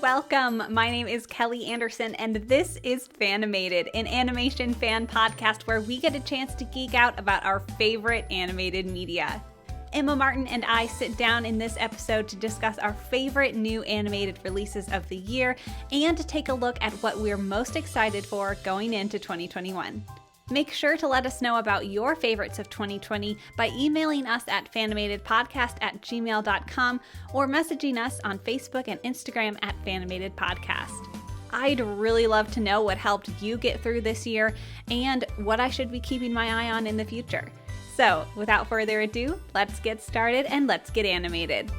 welcome. My name is Kelly Anderson, and this is Fanimated, an animation fan podcast where we get a chance to geek out about our favorite animated media. Emma Martin and I sit down in this episode to discuss our favorite new animated releases of the year and to take a look at what we're most excited for going into 2021. Make sure to let us know about your favorites of 2020 by emailing us at fanimatedpodcast@gmail.com or messaging us on Facebook and Instagram at fanimatedpodcast. I'd really love to know what helped you get through this year and what I should be keeping my eye on in the future. So, without further ado, let's get started and let's get animated.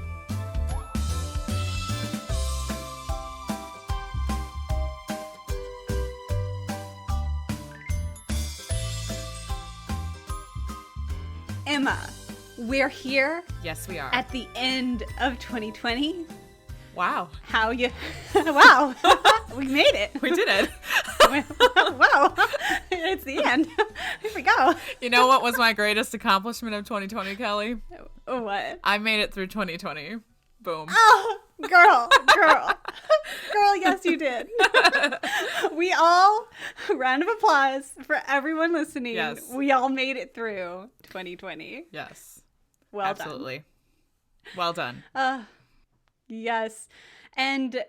Emma, we're here. Yes, we are. At the end of 2020. Wow. Wow. We made it. We did it. Wow. It's the end. Here we go. You know what was my greatest accomplishment of 2020, Kelly? What? I made it through 2020. Boom. Oh, girl, yes, you did. We all, round of applause for everyone listening. Yes. We all made it through 2020. Yes. Well Absolutely. Well done. Yes. And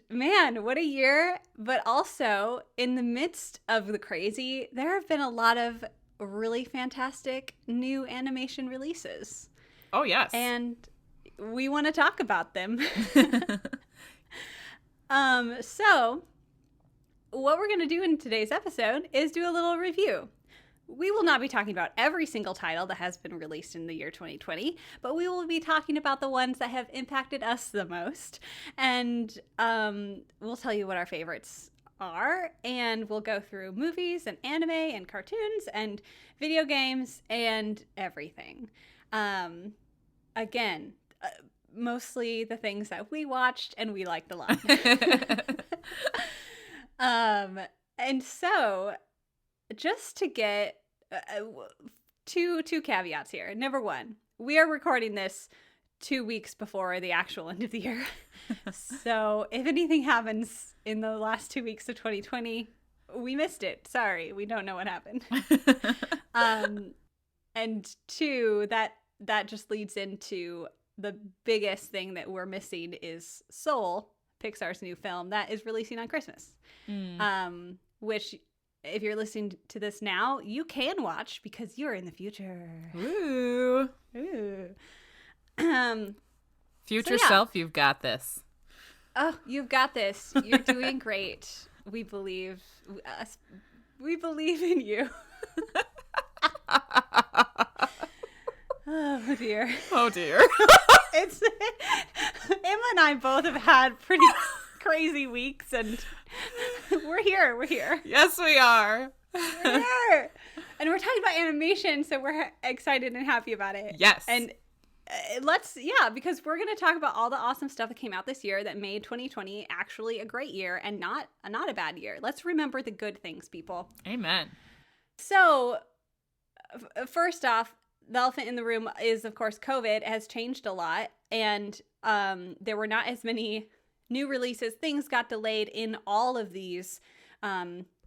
man, what a year. But also, in the midst of the crazy, there have been a lot of really fantastic new animation releases. Oh, yes. And we want to talk about them. So what we're going to do in today's episode is do a little review. We will not be talking about every single title that has been released in the year 2020, but we will be talking about the ones that have impacted us the most. And we'll tell you what our favorites are, and we'll go through movies and anime and cartoons and video games and everything. Again, mostly the things that we watched and we liked a lot. And so, just to get two caveats here. Number one, we are recording this 2 weeks before the actual end of the year. So if anything happens in the last 2 weeks of 2020, we missed it. Sorry, we don't know what happened. And two, that just leads into the biggest thing that we're missing is Soul, Pixar's new film that is releasing on Christmas. Which, if you're listening to this now, you can watch because you're in the future. Ooh. Future self, you've got this. Oh, you've got this. You're doing great. We believe in you. Oh dear. Oh dear. It's Emma and I both have had pretty crazy weeks, and we're here. Yes, we are. We're here. And we're talking about animation, so we're excited and happy about it. Yes. And because we're going to talk about all the awesome stuff that came out this year that made 2020 actually a great year and not a bad year. Let's remember the good things, people. Amen. So, first off, the elephant in the room is, of course, COVID has changed a lot, and there were not as many new releases. Things got delayed in all of these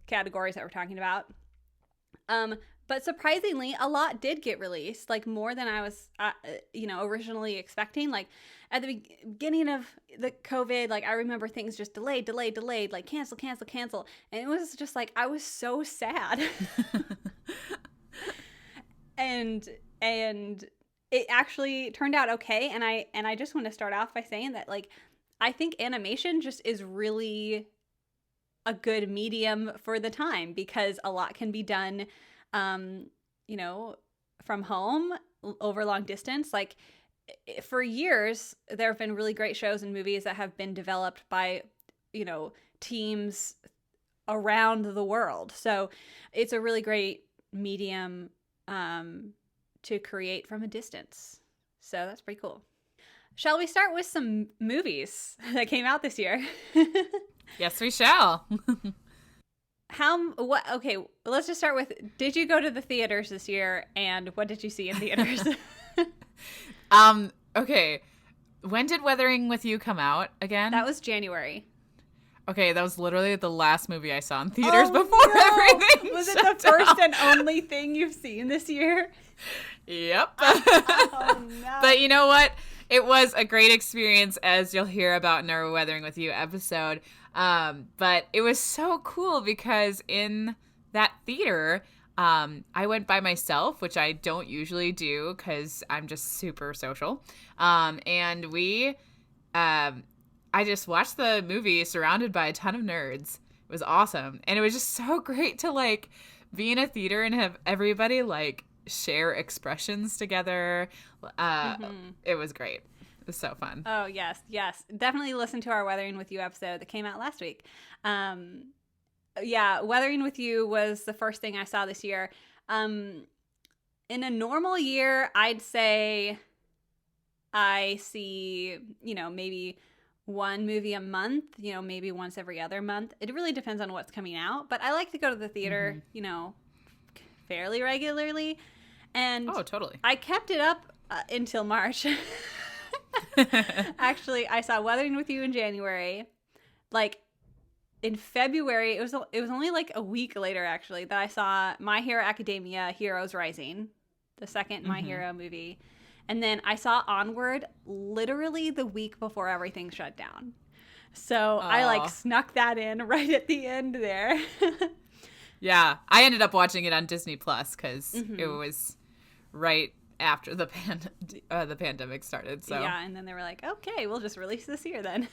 categories that we're talking about. But surprisingly, a lot did get released, like more than I was, originally expecting. Like at the beginning of the COVID, like I remember things just delayed, like cancel. And it was just like, I was so sad. and it actually turned out okay. And I just want to start off by saying that, like, I think animation just is really a good medium for the time because a lot can be done, from home over long distance. Like for years, there have been really great shows and movies that have been developed by, teams around the world. So it's a really great medium to create from a distance. So that's pretty cool. Shall we start with some movies that came out this year? Yes, we shall. Okay, let's just start with, did you go to the theaters this year, and what did you see in theaters? Okay. When did Weathering with You come out again? That was January. Okay, that was literally the last movie I saw in theaters before everything. Was it the first and only thing you've seen this year? Yep. Oh no. But you know what? It was a great experience, as you'll hear about in our Weathering with You episode. But it was so cool because in that theater, I went by myself, which I don't usually do because I'm just super social. And I just watched the movie surrounded by a ton of nerds. It was awesome. And it was just so great to like be in a theater and have everybody like share expressions together. It was great. It was so fun. Oh, yes. Definitely listen to our Weathering with You episode that came out last week. Yeah, Weathering with You was the first thing I saw this year. In a normal year, I'd say I see, maybe one movie a month, maybe once every other month. It really depends on what's coming out. But I like to go to the theater, fairly regularly. And totally. I kept it up until March. Actually, I saw Weathering with You in January. Like in February, it was only like a week later actually that I saw My Hero Academia: Heroes Rising, the second My Hero movie. And then I saw Onward literally the week before everything shut down. So I like snuck that in right at the end there. Yeah, I ended up watching it on Disney Plus because it was right after the pandemic started. So yeah, and then they were like, okay, we'll just release this here then.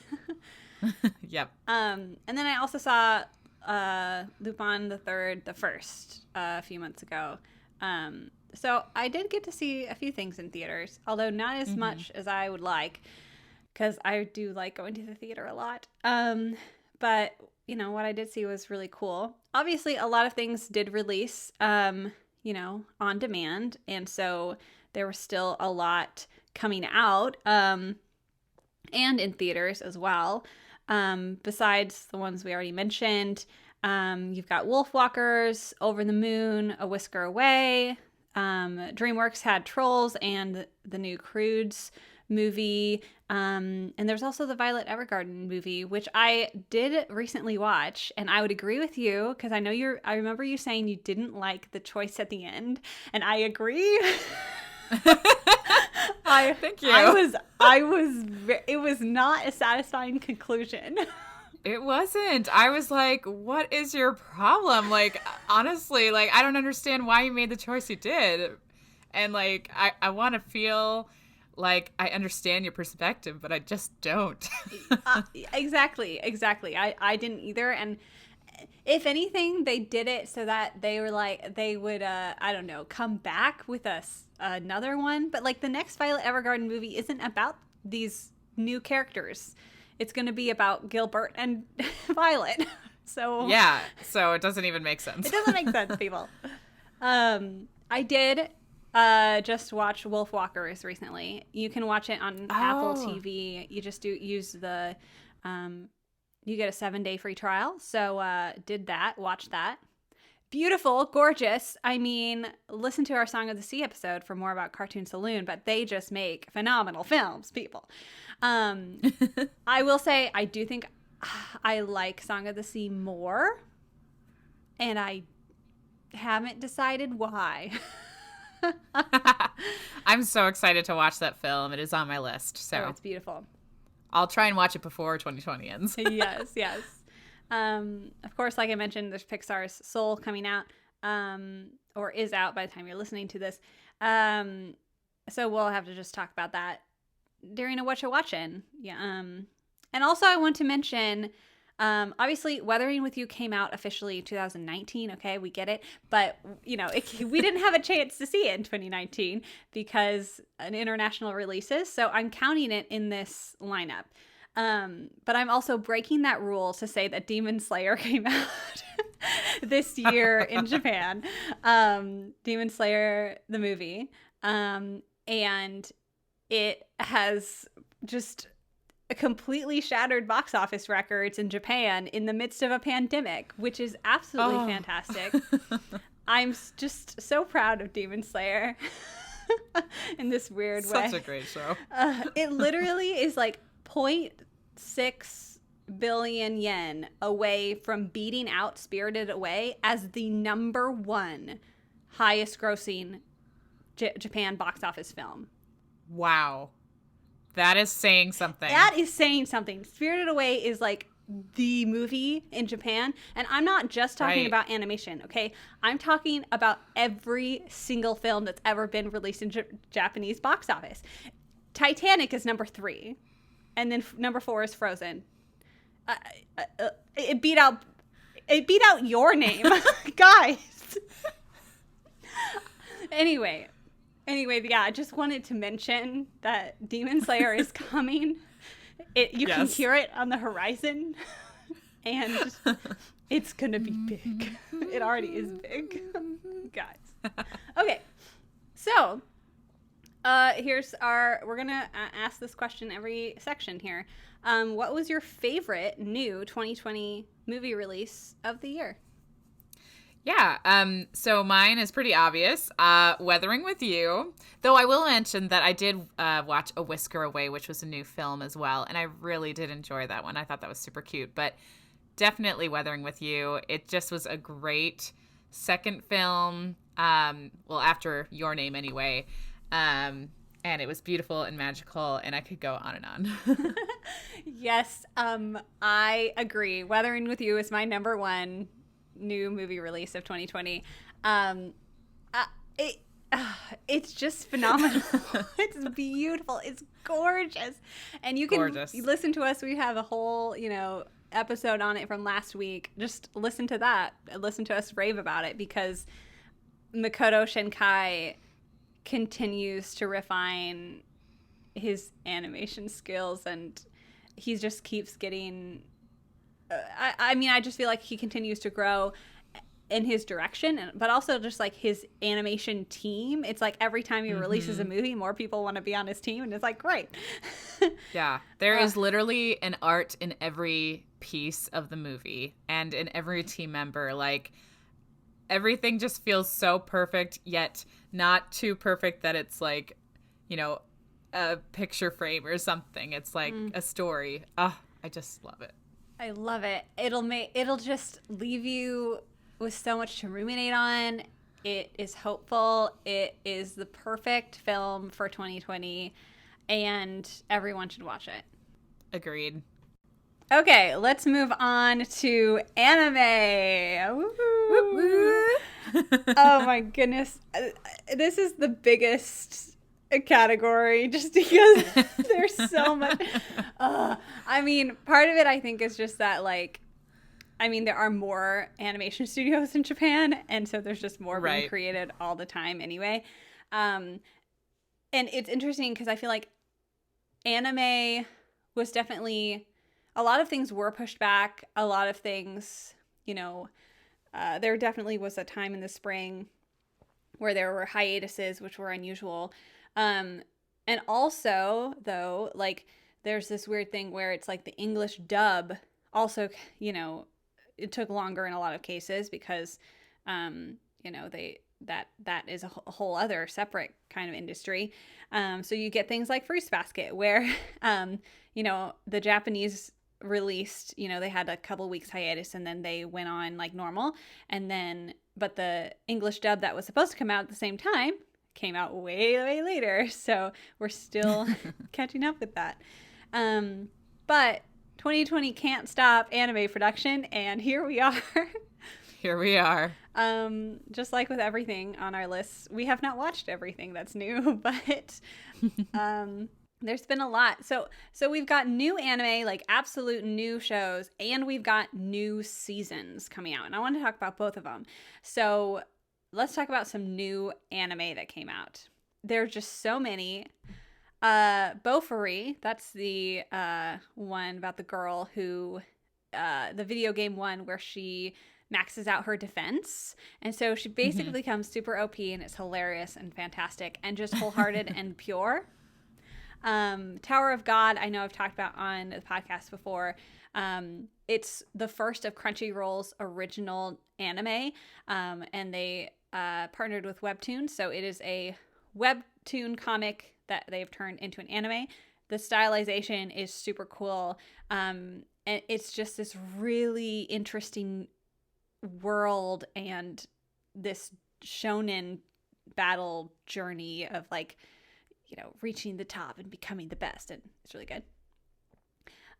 Yep. And then I also saw Lupin the First a few months ago. So I did get to see a few things in theaters, although not as much as I would like, because I do like going to the theater a lot. But what I did see was really cool. Obviously, a lot of things did release, on demand, and so there was still a lot coming out, and in theaters as well. Besides the ones we already mentioned, you've got Wolfwalkers, Over the Moon, A Whisker Away. DreamWorks had Trolls and the new Croods movie. And there's also the Violet Evergarden movie, which I did recently watch. And I would agree with you because I remember you saying you didn't like the choice at the end. And I agree. Thank you. It was not a satisfying conclusion. It wasn't. I was like, what is your problem? Like, honestly, like, I don't understand why you made the choice you did. And, like, I want to feel like I understand your perspective, but I just don't. Exactly. I didn't either. And if anything, they did it so that they would, I don't know, come back with another one. But, like, the next Violet Evergarden movie isn't about these new characters. It's going to be about Gilbert and Violet. So yeah, so it doesn't even make sense. It doesn't make sense, people. I did just watch Wolfwalkers recently. You can watch it on Apple TV. You just use the you get a 7-day free trial. So did that, watch that. Beautiful, gorgeous. I mean, listen to our Song of the Sea episode for more about Cartoon Saloon, but they just make phenomenal films, people. I will say, I do think I like Song of the Sea more, and I haven't decided why. I'm so excited to watch that film. It is on my list. So it's beautiful. I'll try and watch it before 2020 ends. Yes. Of course, like I mentioned, there's Pixar's Soul coming out, or is out by the time you're listening to this. So we'll have to just talk about that during a What You Watchin'. Yeah. And also I want to mention, obviously Weathering with You came out officially 2019. Okay, we get it. But, we didn't have a chance to see it in 2019 because an international releases. So I'm counting it in this lineup. But I'm also breaking that rule to say that Demon Slayer came out this year in Japan. Demon Slayer, the movie. And it has just completely shattered box office records in Japan in the midst of a pandemic, which is absolutely fantastic. I'm just so proud of Demon Slayer. in this weird way. Such a great show. It literally is like 0.6 billion yen away from beating out Spirited Away as the number one highest grossing Japan box office film. Wow. That is saying something. That is saying something. Spirited Away is like the movie in Japan. And I'm not just talking about animation, okay? I'm talking about every single film that's ever been released in Japanese box office. Titanic is number 3. And then number 4 is Frozen. It beat out Your Name. Guys. Anyway, yeah, I just wanted to mention that Demon Slayer is coming. You can hear it on the horizon, and it's gonna be big. It already is big, guys. Okay, so we're gonna ask this question every section here. What was your favorite new 2020 movie release of the year? Yeah, so mine is pretty obvious. Weathering with You. Though I will mention that I did watch A Whisker Away, which was a new film as well, and I really did enjoy that one. I thought that was super cute, but definitely Weathering with You. It just was a great second film, well, after Your Name anyway, and it was beautiful and magical, and I could go on and on. Yes, I agree. Weathering with You is my number one new movie release of 2020. It's just phenomenal. It's beautiful. It's gorgeous. And you can listen to us. We have a whole, episode on it from last week. Just listen to that. Listen to us rave about it, because Makoto Shinkai continues to refine his animation skills, and he just keeps getting I just feel like he continues to grow in his direction, but also just like his animation team. It's like every time he releases a movie, more people want to be on his team, and it's like, great. Yeah, there is literally an art in every piece of the movie and in every team member. Like, everything just feels so perfect, yet not too perfect that it's like, a picture frame or something. It's like a story. Oh, I just love it. I love it. It'll just leave you with so much to ruminate on. It is hopeful. It is the perfect film for 2020, and everyone should watch it. Agreed. Okay, let's move on to anime. Woo-hoo. Oh my goodness. This is the biggest category just because there's so much. Part of it I think is just that, there are more animation studios in Japan, and so there's just more being created all the time anyway. And it's interesting because I feel like anime was definitely, a lot of things were pushed back. A lot of things, there definitely was a time in the spring where there were hiatuses, which were unusual. And also, though, there's this weird thing where it's like the English dub also, it took longer in a lot of cases because, that is a whole other separate kind of industry. So you get things like Fruits Basket where, the Japanese released, they had a couple weeks hiatus and then they went on like normal. But the English dub that was supposed to come out at the same time came out way, way later. So we're still catching up with that. But 2020 can't stop anime production, and here we are. Here we are. Just like with everything on our list, we have not watched everything that's new, but there's been a lot. So we've got new anime, like absolute new shows, and we've got new seasons coming out. And I want to talk about both of them. So let's talk about some new anime that came out. There are just so many. Bofuri, that's the one about the girl who, the video game one where she maxes out her defense. And so she basically becomes super OP, and it's hilarious and fantastic and just wholehearted and pure. Tower of God, I know I've talked about on the podcast before. It's the first of Crunchyroll's original anime, and they partnered with Webtoon, so it is a webtoon comic that they've turned into an anime. The stylization is super cool. And it's just this really interesting world and this shonen battle journey of like, you know, reaching the top and becoming the best. And it's really good.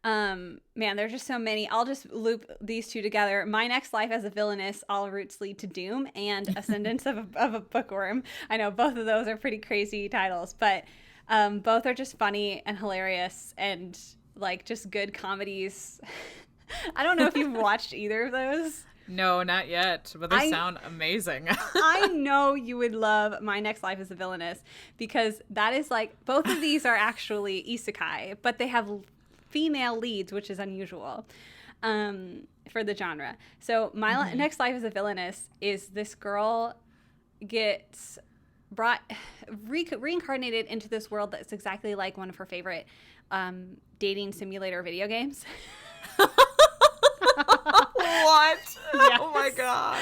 Man, there's just so many. I'll just loop these two together. My Next Life as a Villainess, All Routes Lead to Doom, and Ascendance of a Bookworm. I know both of those are pretty crazy titles, but both are just funny and hilarious and like just good comedies. I don't know if you've watched either of those. No, not yet, but they sound amazing. I know you would love My Next Life as a Villainess because that is like, both of these are actually isekai, but they have female leads, which is unusual for the genre. So My Next Life as a Villainess is this girl gets reincarnated into this world that's exactly like one of her favorite dating simulator video games. What? Yes. Oh my god.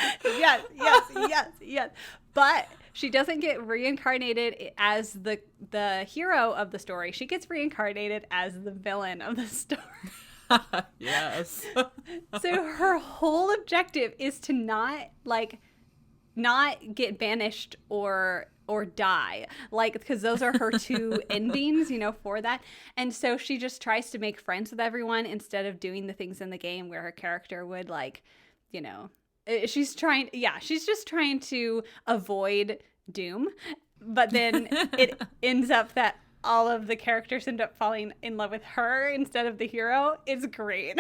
Yes. But she doesn't get reincarnated as the hero of the story. She gets reincarnated as the villain of the story. Yes. So her whole objective is to not get banished or die, like, because those are her two endings, you know, for that. And so she just tries to make friends with everyone instead of doing the things in the game where her character would, like, you know, she's just trying to avoid doom. But then it ends up that all of the characters end up falling in love with her instead of the hero. It's great.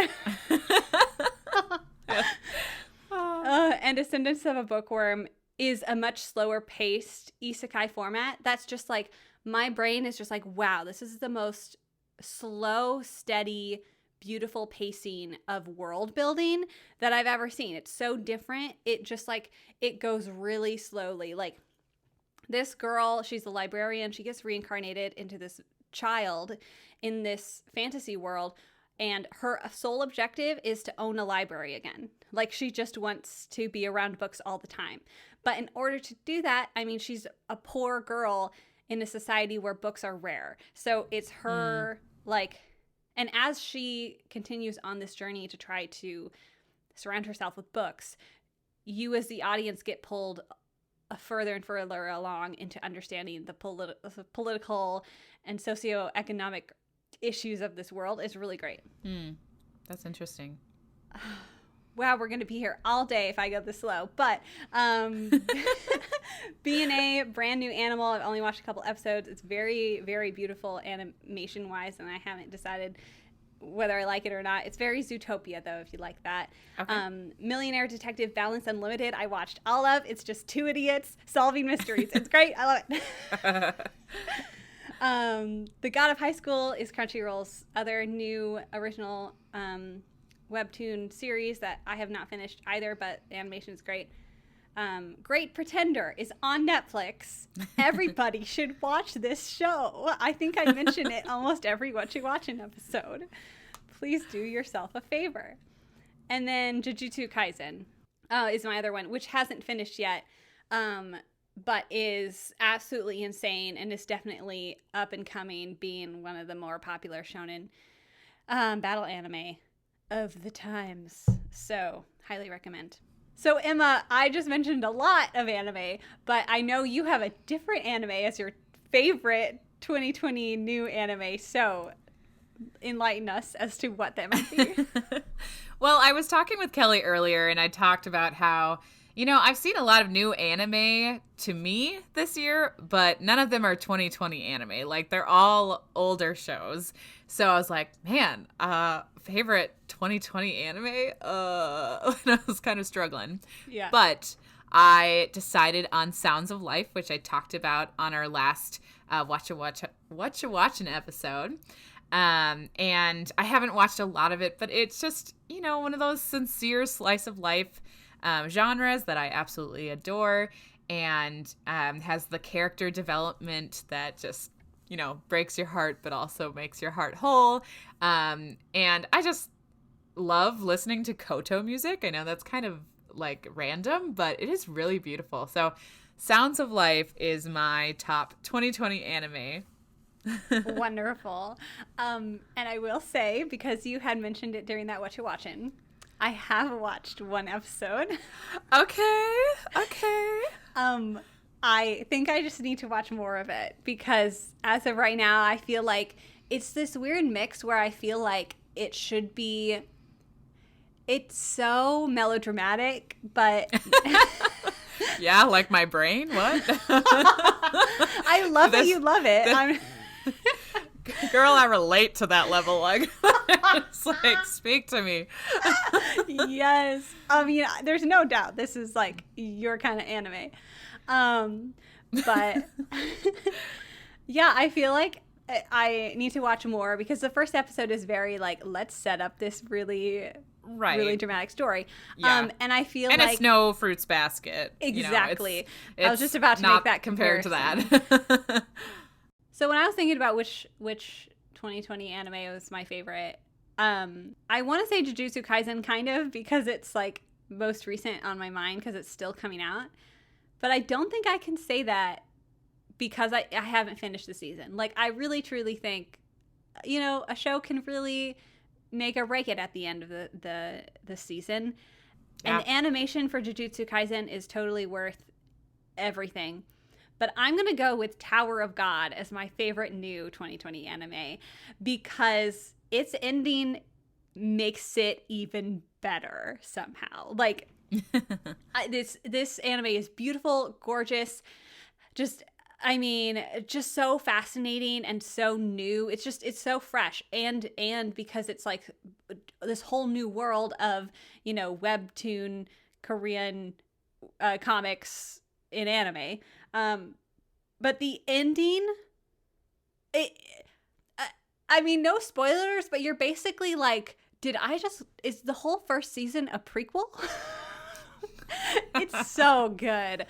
And Ascendance of a Bookworm is a much slower paced isekai format. That's just like, my brain is just like, wow, this is the most slow, steady, beautiful pacing of world building that I've ever seen. It's so different. It just like, it goes really slowly. Like, this girl, she's a librarian. She gets reincarnated into this child in this fantasy world. And her sole objective is to own a library again. Like, she just wants to be around books all the time. But in order to do that, I mean, she's a poor girl in a society where books are rare. So it's her, like, and as she continues on this journey to try to surround herself with books, you as the audience get pulled further and further along into understanding the political and socioeconomic issues of this world. Is really great. That's interesting. Wow, we're going to be here all day if I go this slow. But B&A, brand new animal. I've only watched a couple episodes. It's very, very beautiful animation-wise, and I haven't decided whether I like it or not. It's very Zootopia, though, if you like that. Okay. Millionaire Detective Balance Unlimited, I watched all of. It's just two idiots solving mysteries. It's great. I love it. The God of High School is Crunchyroll's other new original webtoon series that I have not finished either, but the animation is great. Great Pretender is on Netflix. Everybody should watch this show. I think I mention it almost every What You Watching episode. Please do yourself a favor. And then Jujutsu Kaisen is my other one, which hasn't finished yet, but is absolutely insane and is definitely up and coming, being one of the more popular shonen battle anime of the times. So, highly recommend. So, Emma, I just mentioned a lot of anime, but I know you have a different anime as your favorite 2020 new anime. So, enlighten us as to what that might be. Well, I was talking with Kelly earlier, and I talked about how, you know, I've seen a lot of new anime to me this year, but none of them are 2020 anime. Like, they're all older shows. So I was like, man, favorite 2020 anime? And I was kind of struggling. Yeah. But I decided on Sounds of Life, which I talked about on our last What You Watching episode. And I haven't watched a lot of it, but it's just, you know, one of those sincere slice of life genres that I absolutely adore, and has the character development that just, you know, breaks your heart but also makes your heart whole. And I just love listening to koto music. I know that's kind of like random, but it is really beautiful. So Sounds of Life is my top 2020 anime. Wonderful. And I will say, because you had mentioned it during that What You Watchin', I have watched one episode. Okay. I think I just need to watch more of it because as of right now, I feel like it's this weird mix where I feel like it should be. It's so melodramatic, but Yeah, like my brain. What? I love that you love it. Girl, I relate to that level. Like, it's like, speak to me. Yes. I mean, there's no doubt this is like your kind of anime. But yeah, I feel like I need to watch more because the first episode is very like, let's set up this really dramatic story. Yeah. And I feel and like it's no Fruits Basket. Exactly. You know, I was just about to make that compared comparison. to that. So when I was thinking about which 2020 anime was my favorite, I want to say Jujutsu Kaisen kind of because it's like most recent on my mind because it's still coming out. But I don't think I can say that because I haven't finished the season. Like, I really, truly think, you know, a show can really make or break it at the end of the season. Yeah. And the animation for Jujutsu Kaisen is totally worth everything. But I'm going to go with Tower of God as my favorite new 2020 anime because its ending makes it even better somehow. Like, this anime is beautiful, gorgeous, just so fascinating and so new. It's so fresh and because it's like this whole new world of, you know, webtoon Korean comics in anime. But the ending, I mean, no spoilers, but you're basically like, is the whole first season a prequel? It's so good.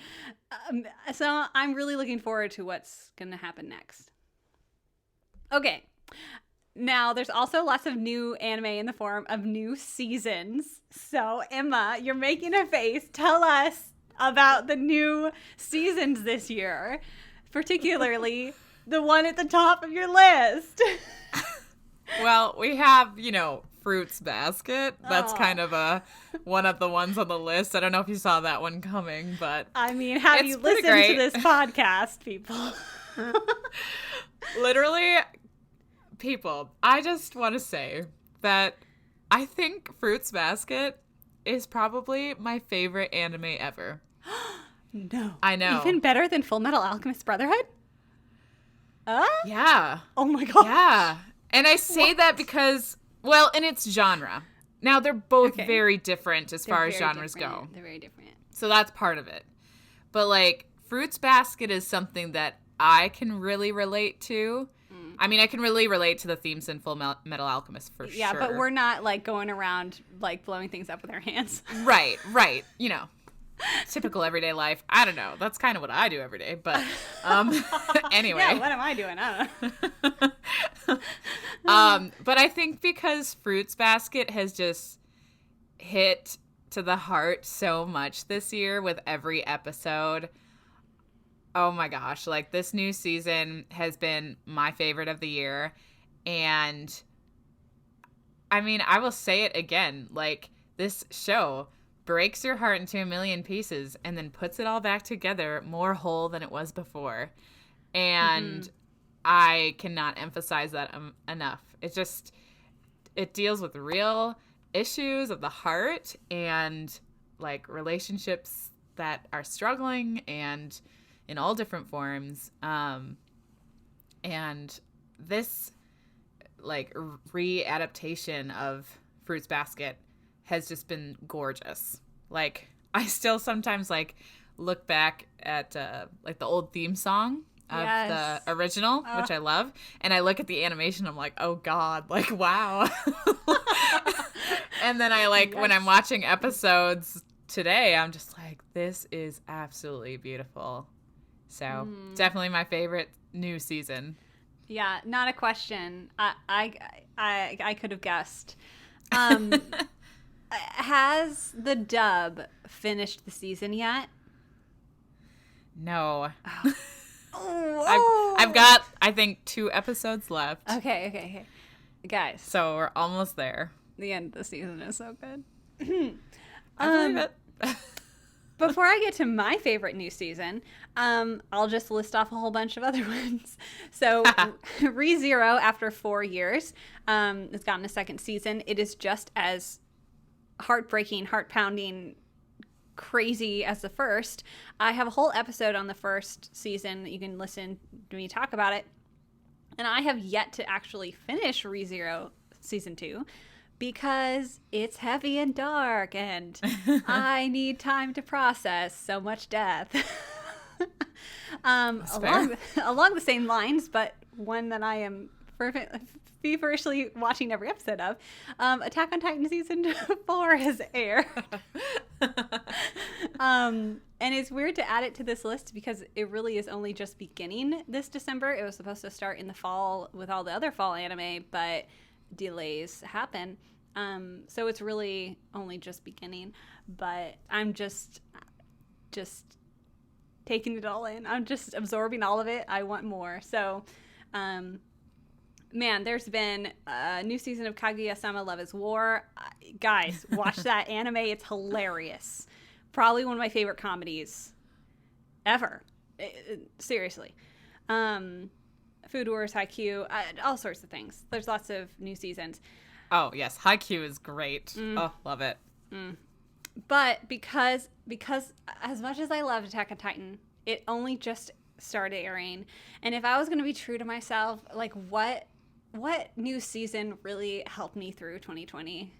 So I'm really looking forward to what's going to happen next. Okay. Now, there's also lots of new anime in the form of new seasons. So, Emma, you're making a face. Tell us about the new seasons this year, particularly the one at the top of your list. Well, we have, you know, Fruits Basket. That's kind of one of the ones on the list. I don't know if you saw that one coming, but I mean, have you listened to this podcast, people? Literally, people, I just want to say that I think Fruits Basket is probably my favorite anime ever. No. I know. Even better than Full Metal Alchemist Brotherhood? Yeah. Oh my god. Yeah. And I say that because, well, in its genre. Now, they're both very different as far as genres go. They're very different. So that's part of it. But, like, Fruits Basket is something that I can really relate to. I mean, I can really relate to the themes in Full Metal Alchemist for sure. Yeah, but we're not, like, going around, like, blowing things up with our hands. Right. You know, typical everyday life. I don't know. That's kind of what I do every day. But anyway. Yeah, what am I doing? I don't know. But I think because Fruits Basket has just hit to the heart so much this year with every episode. Oh my gosh, like this new season has been my favorite of the year. And I mean, I will say it again, like this show breaks your heart into a million pieces and then puts it all back together more whole than it was before. And I cannot emphasize that enough. It deals with real issues of the heart and like relationships that are struggling and in all different forms. And this like re-adaptation of Fruits Basket has just been gorgeous. Like I still sometimes like look back at like the old theme song of the original, which I love, and I look at the animation, I'm like, oh god, like wow. And then I like when I'm watching episodes today, I'm just like, this is absolutely beautiful. So definitely my favorite new season. Yeah, not a question. I could have guessed. Has the dub finished the season yet? No. Oh. Oh. I've got, I think, 2 episodes left. Okay. Guys. So we're almost there. The end of the season is so good. I believe it. Before I get to my favorite new season, I'll just list off a whole bunch of other ones. So, ReZero, after 4 years, has gotten a second season. It is just as heartbreaking, heart-pounding, crazy as the first. I have a whole episode on the first season that you can listen to me talk about it. And I have yet to actually finish ReZero season 2. Because it's heavy and dark and I need time to process so much death. Along the same lines, but one that I am feverishly watching every episode of, Attack on Titan season 4 has aired. And it's weird to add it to this list because it really is only just beginning this December. It was supposed to start in the fall with all the other fall anime, but delays happen. So it's really only just beginning, but I'm just taking it all in. I'm just absorbing all of it. I want more. So, man, there's been a new season of Kaguya-sama Love is War. Guys, watch that anime. It's hilarious. Probably one of my favorite comedies ever. Seriously. Food Wars, Haikyuu, all sorts of things. There's lots of new seasons. Oh, yes. Haikyuu is great. Oh, love it. But because as much as I love Attack on Titan, it only just started airing. And if I was going to be true to myself, like what new season really helped me through 2020?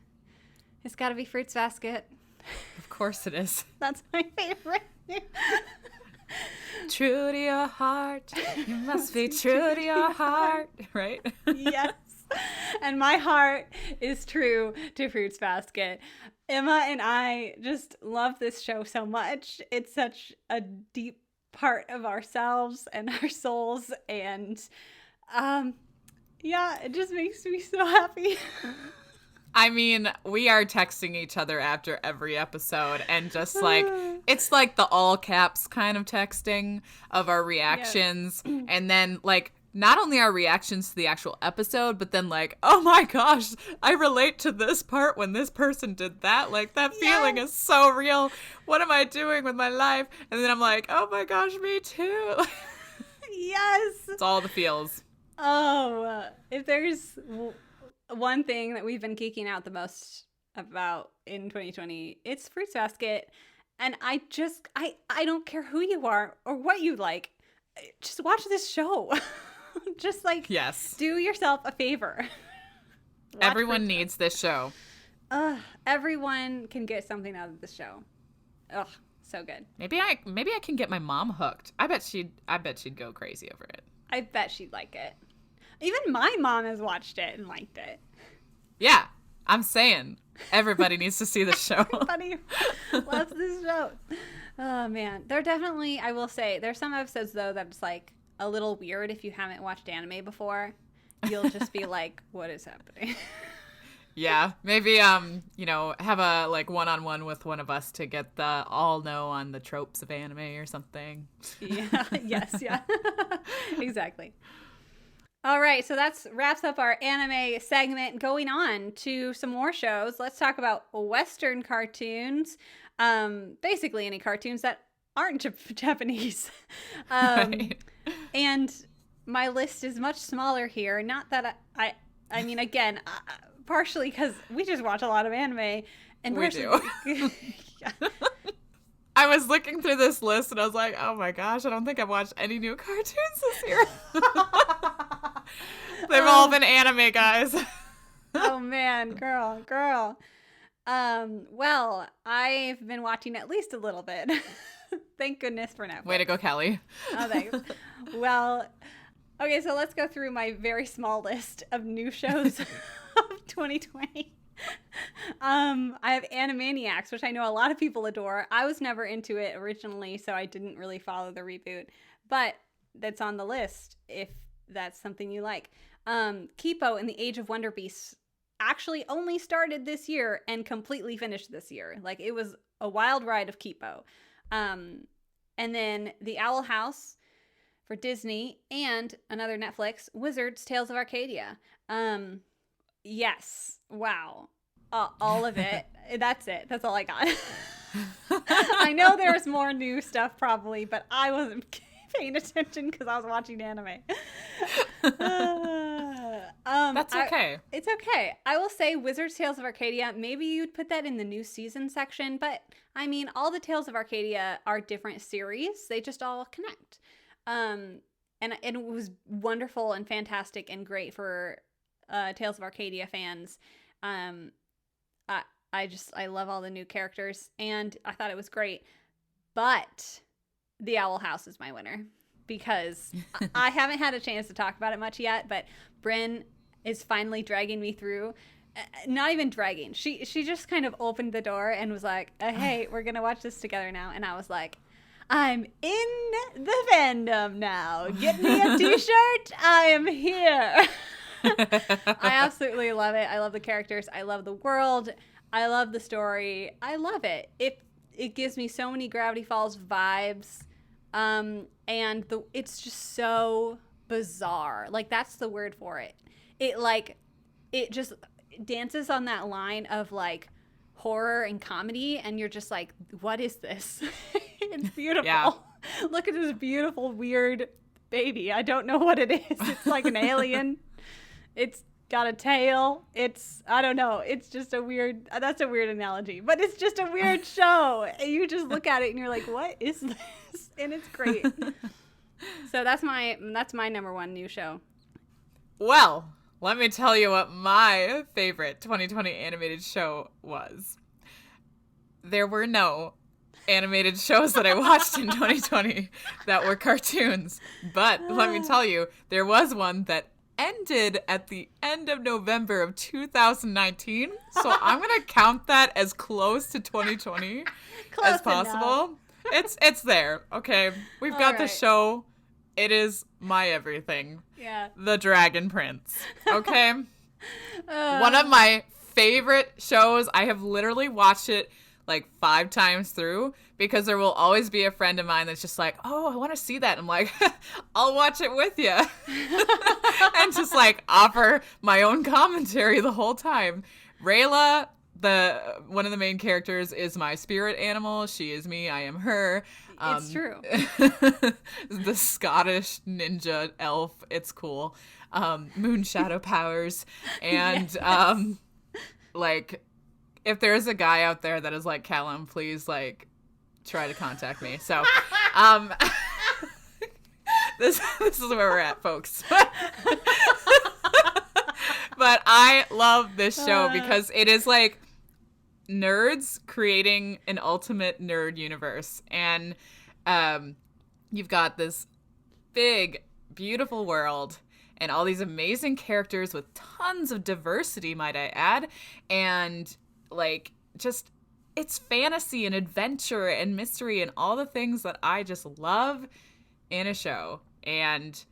It's got to be Fruits Basket. Of course it is. That's my favorite. True to your heart. You must be true to your heart. Right? Yes. And my heart is true to Fruits Basket. Emma and I just love this show so much. It's such a deep part of ourselves and our souls. And yeah, it just makes me so happy. I mean, we are texting each other after every episode and just like, it's like the all caps kind of texting of our reactions. Yep. And then like, not only our reactions to the actual episode, but then like, oh my gosh, I relate to this part when this person did that. Like that feeling is so real. What am I doing with my life? And then I'm like, oh my gosh, me too. Yes. It's all the feels. Oh, if there's one thing that we've been geeking out the most about in 2020, it's Fruits Basket. And I don't care who you are or what you like. Just watch this show. Just like, yes, do yourself a favor. Everyone needs this show. Everyone can get something out of the show. Ugh, so good. Maybe I can get my mom hooked. I bet she'd go crazy over it. I bet she'd like it. Even my mom has watched it and liked it. Yeah, I'm saying everybody needs to see the show. Everybody loves this show. Oh man, there definitely, I will say, there's some episodes though that's like a little weird if you haven't watched anime before. You'll just be like, what is happening? Yeah, maybe have a like one-on-one with one of us to get the all know on the tropes of anime or something. Yeah, yes, yeah. Exactly. All right, so that's wraps up our anime segment. Going on to some more shows. Let's talk about Western cartoons. Basically any cartoons that aren't Japanese. Right. And my list is much smaller here. Not that I mean, again, partially because we just watch a lot of anime. And we do. Yeah. I was looking through this list and I was like, oh my gosh, I don't think I've watched any new cartoons this year. They've all been anime, guys. Oh man, girl. Well, I've been watching at least a little bit. Thank goodness for Netflix. Way to go, Kelly. Oh, thanks. Well, okay, so let's go through my very small list of new shows of 2020. I have Animaniacs, which I know a lot of people adore. I was never into it originally, so I didn't really follow the reboot, but that's on the list if that's something you like. Kipo and the Age of Wonder Beasts actually only started this year and completely finished this year. Like, it was a wild ride of Kipo. And then The Owl House for Disney, and another Netflix, Wizards Tales of Arcadia. Yes. Wow. All of it. That's it. That's all I got. I know there's more new stuff probably, but I wasn't paying attention because I was watching anime. That's okay. It's okay. I will say Wizards Tales of Arcadia, maybe you'd put that in the new season section, but I mean, all the Tales of Arcadia are different series. They just all connect. And it was wonderful and fantastic and great for Tales of Arcadia fans. I love all the new characters, and I thought it was great. But The Owl House is my winner because I haven't had a chance to talk about it much yet, but Bryn is finally dragging me through. Not even dragging. She just kind of opened the door and was like, hey, we're going to watch this together now. And I was like, I'm in the fandom now. Get me a t-shirt. I am here. I absolutely love it. I love the characters. I love the world. I love the story. I love it. It gives me so many Gravity Falls vibes. And it's just so bizarre. Like, that's the word for it. It just dances on that line of like horror and comedy, and you're just like, what is this? It's beautiful. Yeah. Look at this beautiful, weird baby. I don't know what it is. It's like an alien. It's got a tail. I don't know. It's just that's a weird analogy, but it's just a weird show. You just look at it and you're like, what is this? And it's great. So that's my number one new show. Well, let me tell you what my favorite 2020 animated show was. There were no animated shows that I watched in 2020 that were cartoons. But let me tell you, there was one that ended at the end of November of 2019. So I'm going to count that as close to 2020 as possible. It's there. Okay. We've got the show. It is my everything. Yeah. The Dragon Prince. Okay. One of my favorite shows. I have literally watched it like 5 times through because there will always be a friend of mine that's just like, oh, I want to see that. I'm like, I'll watch it with you. And just like offer my own commentary the whole time. Rayla, one of the main characters, is my spirit animal. She is me. I am her. It's true. The Scottish ninja elf. It's cool. Moon shadow powers. And yes. Like, if there's a guy out there that is like Callum, please like try to contact me. So this is where we're at, folks. But I love this show because it is like nerds creating an ultimate nerd universe. And you've got this big, beautiful world and all these amazing characters with tons of diversity, might I add. And like, just, it's fantasy and adventure and mystery and all the things that I just love in a show. And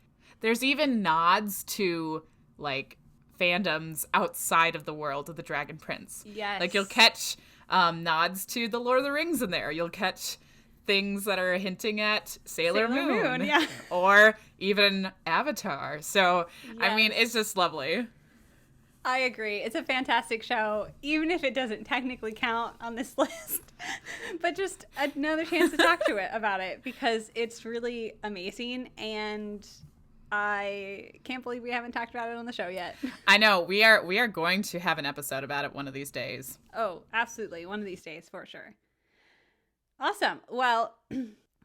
there's even nods to like fandoms outside of the world of the Dragon Prince. Yes. Like, you'll catch nods to the Lord of the Rings in there. You'll catch things that are hinting at Sailor Moon. Yeah. Or even Avatar. So, yes. I mean, it's just lovely. I agree. It's a fantastic show, even if it doesn't technically count on this list. But just another chance to talk to it about it because it's really amazing, and I can't believe we haven't talked about it on the show yet. I know. We are going to have an episode about it one of these days. Oh, absolutely. One of these days, for sure. Awesome. Well,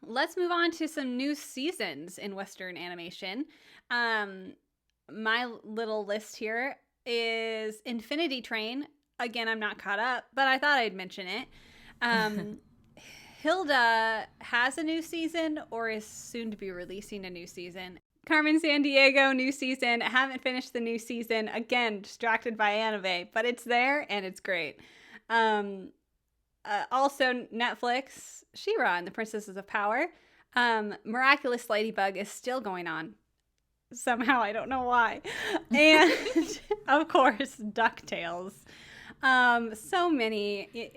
let's move on to some new seasons in Western animation. My little list here is Infinity Train. Again, I'm not caught up, but I thought I'd mention it. Hilda has a new season or is soon to be releasing a new season. Carmen Sandiego, new season. I haven't finished the new season. Again, distracted by anime, but it's there and it's great. Also, Netflix, She-Ra and the Princesses of Power. Miraculous Ladybug is still going on. Somehow, I don't know why. And, of course, DuckTales. So many,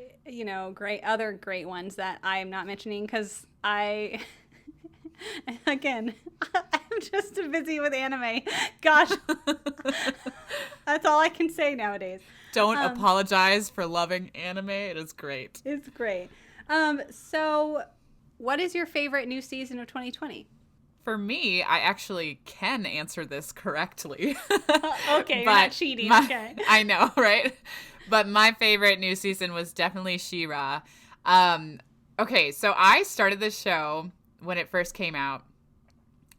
great other great ones that I am not mentioning because I again, I'm just busy with anime. Gosh, that's all I can say nowadays. Don't apologize for loving anime. It is great. It's great. So what is your favorite new season of 2020? For me, I actually can answer this correctly. Okay, you're not cheating. Okay. I know, right? But my favorite new season was definitely She-Ra. Okay, so I started this show when it first came out,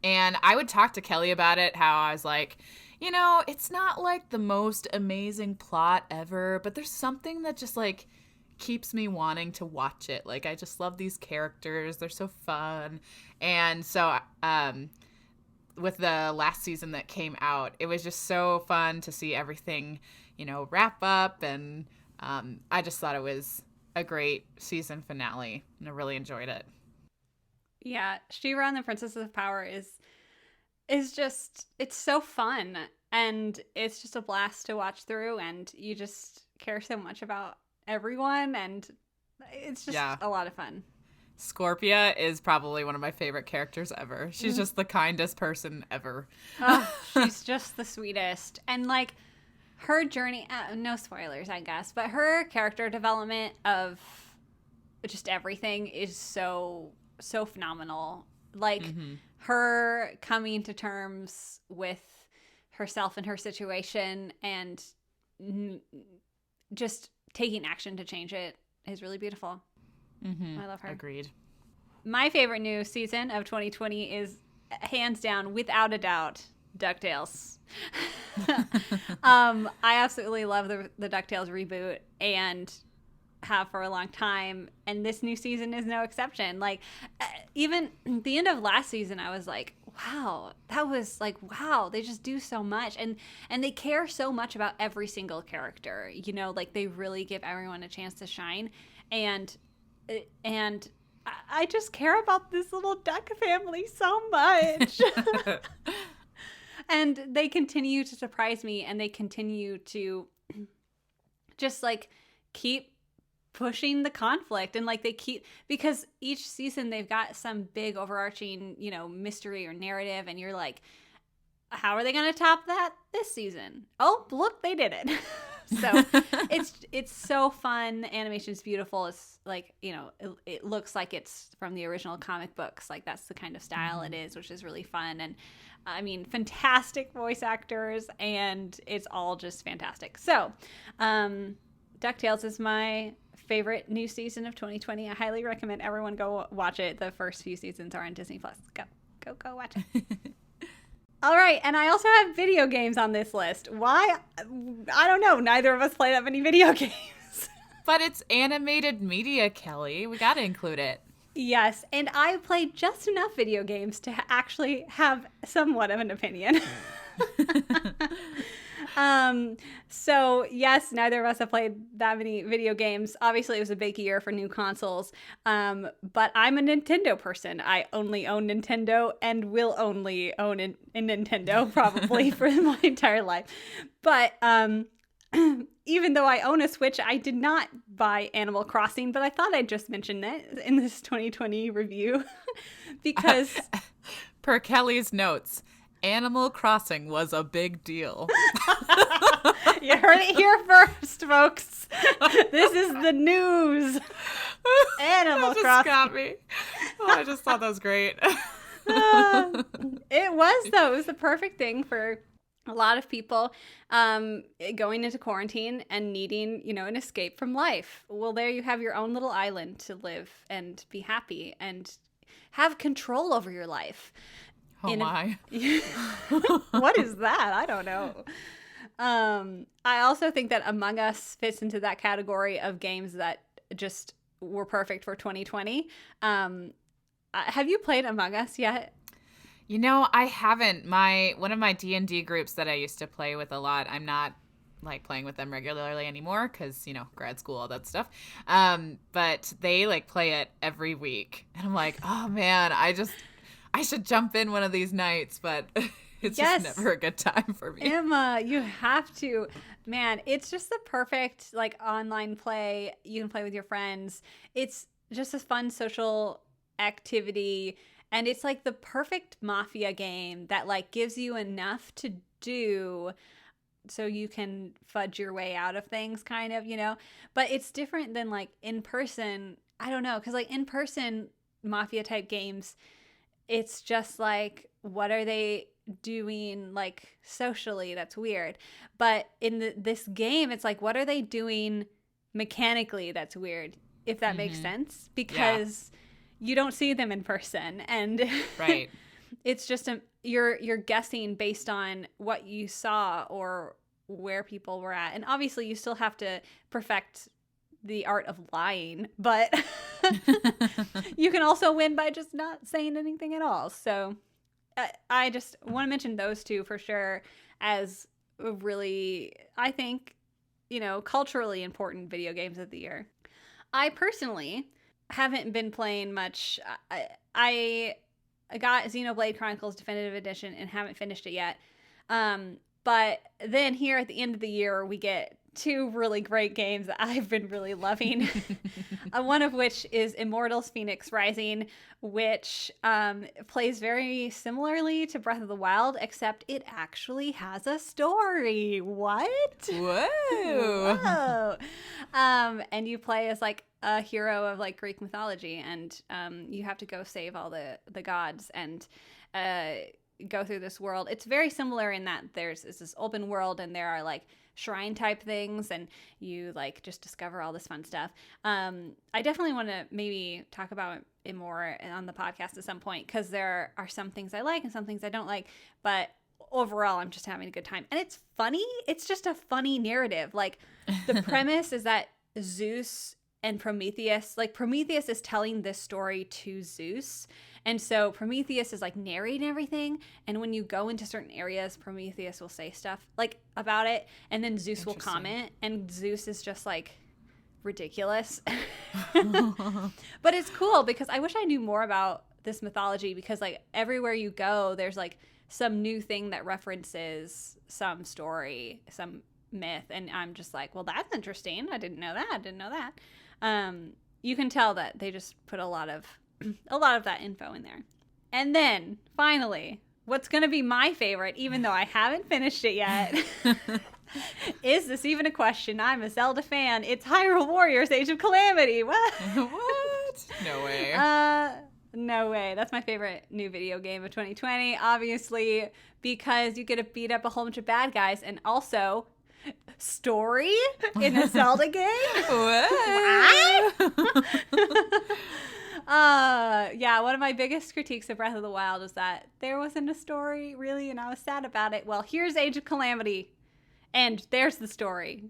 and I would talk to Kelly about it, how I was like, you know, it's not like the most amazing plot ever, but there's something that just like keeps me wanting to watch it. Like, I just love these characters. They're so fun. And so with the last season that came out, it was just so fun to see everything, you know, wrap up. And I just thought it was a great season finale, and I really enjoyed it. Yeah, She-Ra and the Princess of Power is just, it's so fun, and it's just a blast to watch through, and you just care so much about everyone, and it's just a lot of fun. Scorpia is probably one of my favorite characters ever. She's just the kindest person ever. Oh, she's just the sweetest. And like her journey, no spoilers, I guess, but her character development of just everything is so phenomenal. Like her coming to terms with herself and her situation and just taking action to change it is really beautiful. I love her. Agreed. My favorite new season of 2020 is hands down, without a doubt, DuckTales. I absolutely love the DuckTales reboot and have for a long time, and this new season is no exception. Like, even the end of last season, I was like, wow, that was like, wow, they just do so much, and they care so much about every single character, you know, like they really give everyone a chance to shine, and I just care about this little duck family so much. And they continue to surprise me, and they continue to just like keep pushing the conflict, and like they keep, because each season they've got some big overarching, you know, mystery or narrative, and you're like, how are they going to top that this season? Oh, look, they did it. So it's so fun. The animation's beautiful. It's like, you know, it looks like it's from the original comic books. Like that's the kind of style it is, which is really fun. And I mean, fantastic voice actors, and it's all just fantastic. So DuckTales is my favorite new season of 2020. I highly recommend everyone go watch it. The first few seasons are on Disney Plus. Go watch it. All right, and I also have video games on this list. Why? I don't know. Neither of us play that many video games. But it's animated media, Kelly. We got to include it. Yes, and I play just enough video games to actually have somewhat of an opinion. So yes, neither of us have played that many video games. Obviously, it was a big year for new consoles. But I'm a Nintendo person. I only own Nintendo and will only own a Nintendo probably for my entire life. But even though I own a Switch, I did not buy Animal Crossing, but I thought I'd just mention that in this 2020 review because per Kelly's notes, Animal Crossing was a big deal. You heard it here first, folks. This is the news. Animal Crossing got me. Oh, I just thought that was great. It was, though. It was the perfect thing for a lot of people going into quarantine and needing, you know, an escape from life. Well, there you have your own little island to live and be happy and have control over your life. Oh my. What is that? I don't know. I also think that Among Us fits into that category of games that just were perfect for 2020. Have you played Among Us yet? You know, I haven't. One of my D&D groups that I used to play with a lot, I'm not like playing with them regularly anymore because, you know, grad school, all that stuff. But they like play it every week. And I'm like, oh man, I should jump in one of these nights, but it's just never a good time for me. Emma, you have to. Man, it's just the perfect like online play. You can play with your friends. It's just a fun social activity, and it's like the perfect mafia game that like gives you enough to do so you can fudge your way out of things, kind of, but it's different than like in person. I don't know, because like in person mafia type games, it's just like, what are they doing like socially? That's weird. But in this game, it's like, what are they doing mechanically? That's weird, if that makes sense, because you don't see them in person, and Right. it's just you're guessing based on what you saw or where people were at, and obviously you still have to perfect the art of lying, but you can also win by just not saying anything at all. So I just want to mention those two for sure as really, I think, culturally important video games of the year. I personally haven't been playing much. I got Xenoblade Chronicles Definitive Edition and haven't finished it yet. But then here at the end of the year, we get two really great games that I've been really loving. One of which is Immortals Phoenix Rising, which plays very similarly to Breath of the Wild, except it actually has a story. What? Whoa. Whoa. And you play as like a hero of like Greek mythology, and you have to go save all the gods and go through this world. It's very similar in that there's this open world, and there are like shrine type things, and you like just discover all this fun stuff. I definitely want to maybe talk about it more on the podcast at some point, because there are some things I like and some things I don't like, but overall I'm just having a good time, and it's funny. It's just a funny narrative. Like the premise is that Zeus and Prometheus, like Prometheus is telling this story to Zeus, and so Prometheus is like narrating everything, and when you go into certain areas, Prometheus will say stuff like about it, and then Zeus will comment, and Zeus is just like ridiculous. But it's cool because I wish I knew more about this mythology, because like everywhere you go there's like some new thing that references some story, some myth, and I'm just like, well, that's interesting. I didn't know that. You can tell that they just put a lot of that info in there. And then finally, what's going to be my favorite, even though I haven't finished it yet, is this even a question? I'm a Zelda fan. It's Hyrule Warriors Age of Calamity. What? What? No way. No way. That's my favorite new video game of 2020, obviously, because you get to beat up a whole bunch of bad guys, and also story in a Zelda game. What? Yeah, one of my biggest critiques of Breath of the Wild is that there wasn't a story, really, and I was sad about it. Well, here's Age of Calamity, and there's the story.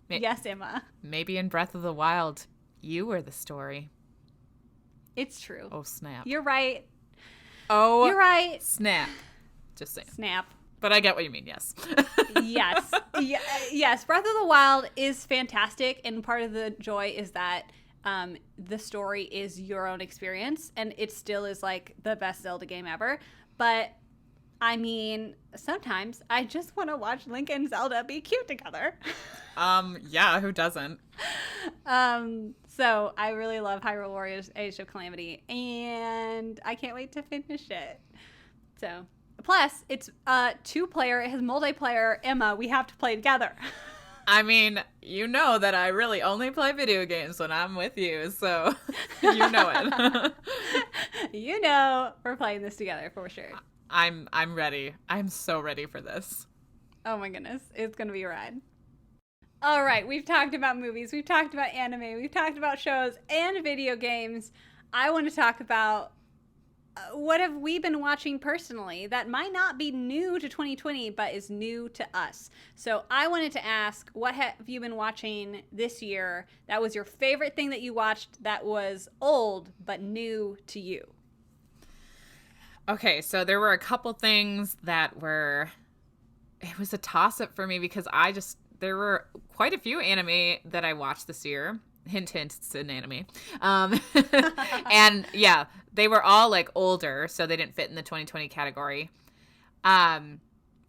Yes, Emma. Maybe in Breath of the Wild, you were the story. It's true. Oh, snap. You're right. Oh, you're right. Snap. Just saying. Snap. But I get what you mean, yes. Yes. Yes, Breath of the Wild is fantastic, and part of the joy is that the story is your own experience, and it still is like the best Zelda game ever. But I mean, sometimes I just want to watch Link and Zelda be cute together. Yeah, who doesn't? So I really love Hyrule Warriors Age of Calamity, and I can't wait to finish it. So, plus it's 2-player, it has multiplayer. Emma, we have to play together. I mean, you know that I really only play video games when I'm with you, so you know it. You know we're playing this together for sure. I'm ready. I'm so ready for this. Oh my goodness, it's gonna be a ride. All right, we've talked about movies, we've talked about anime, we've talked about shows and video games. I want to talk about what have we been watching personally that might not be new to 2020, but is new to us. So I wanted to ask, what have you been watching this year that was your favorite thing that you watched that was old but new to you? Okay, so there were a couple things that it was a toss-up for me because there were quite a few anime that I watched this year. Hint, hint, it's an anime. And yeah, they were all like older, so they didn't fit in the 2020 category.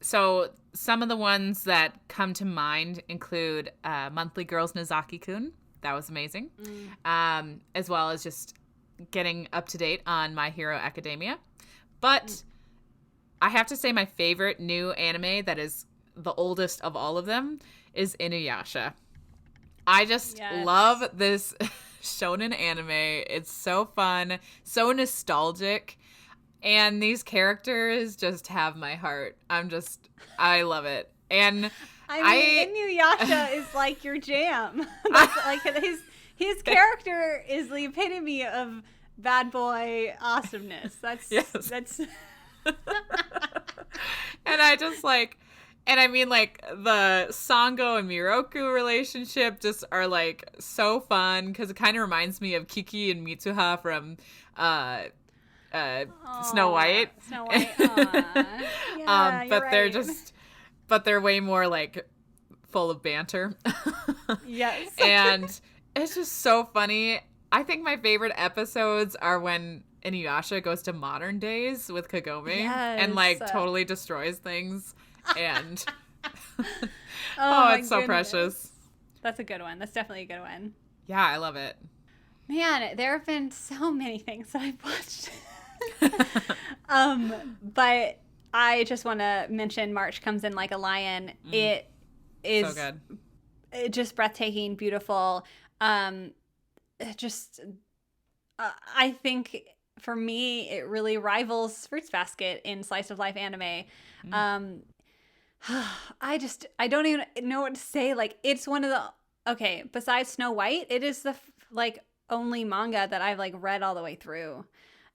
So some of the ones that come to mind include Monthly Girls Nozaki-kun. That was amazing. As well as just getting up to date on My Hero Academia. But I have to say my favorite new anime that is the oldest of all of them is Inuyasha. I just love this shonen anime. It's so fun, so nostalgic, and these characters just have my heart. I love it. And I mean, Inuyasha is like your jam. That's like his character is the epitome of bad boy awesomeness. That's and I just like, and I mean, like, the Sango and Miroku relationship just are like so fun because it kind of reminds me of Kiki and Mitsuha from Snow White. Snow White. Yeah, but right. but they're way more like full of banter. Yes. And it's just so funny. I think my favorite episodes are when Inuyasha goes to modern days with Kagome and like totally destroys things. And it's so precious. That's a good one. That's definitely a good one. Yeah, I love it. Man, there have been so many things that I've watched. But I just want to mention March Comes In Like a Lion. It is so good. Just breathtaking, beautiful. I think for me, it really rivals Fruits Basket in slice of life anime. I don't even know what to say. Like, it's one of the, besides Snow White, it is the only manga that I've like read all the way through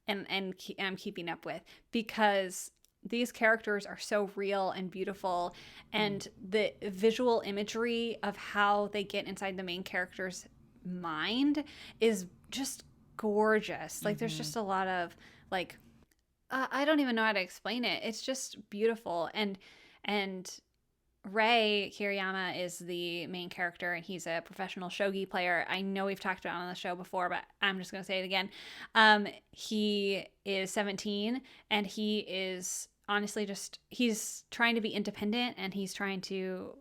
and I'm keeping up with, because these characters are so real and beautiful, and the visual imagery of how they get inside the main character's mind is just gorgeous. Like, there's just a lot of like, I don't even know how to explain it. It's just beautiful. And Rei Kiriyama is the main character, and he's a professional shogi player. I know we've talked about it on the show before, but I'm just going to say it again. He is 17, and he is honestly he's trying to be independent, and he's trying to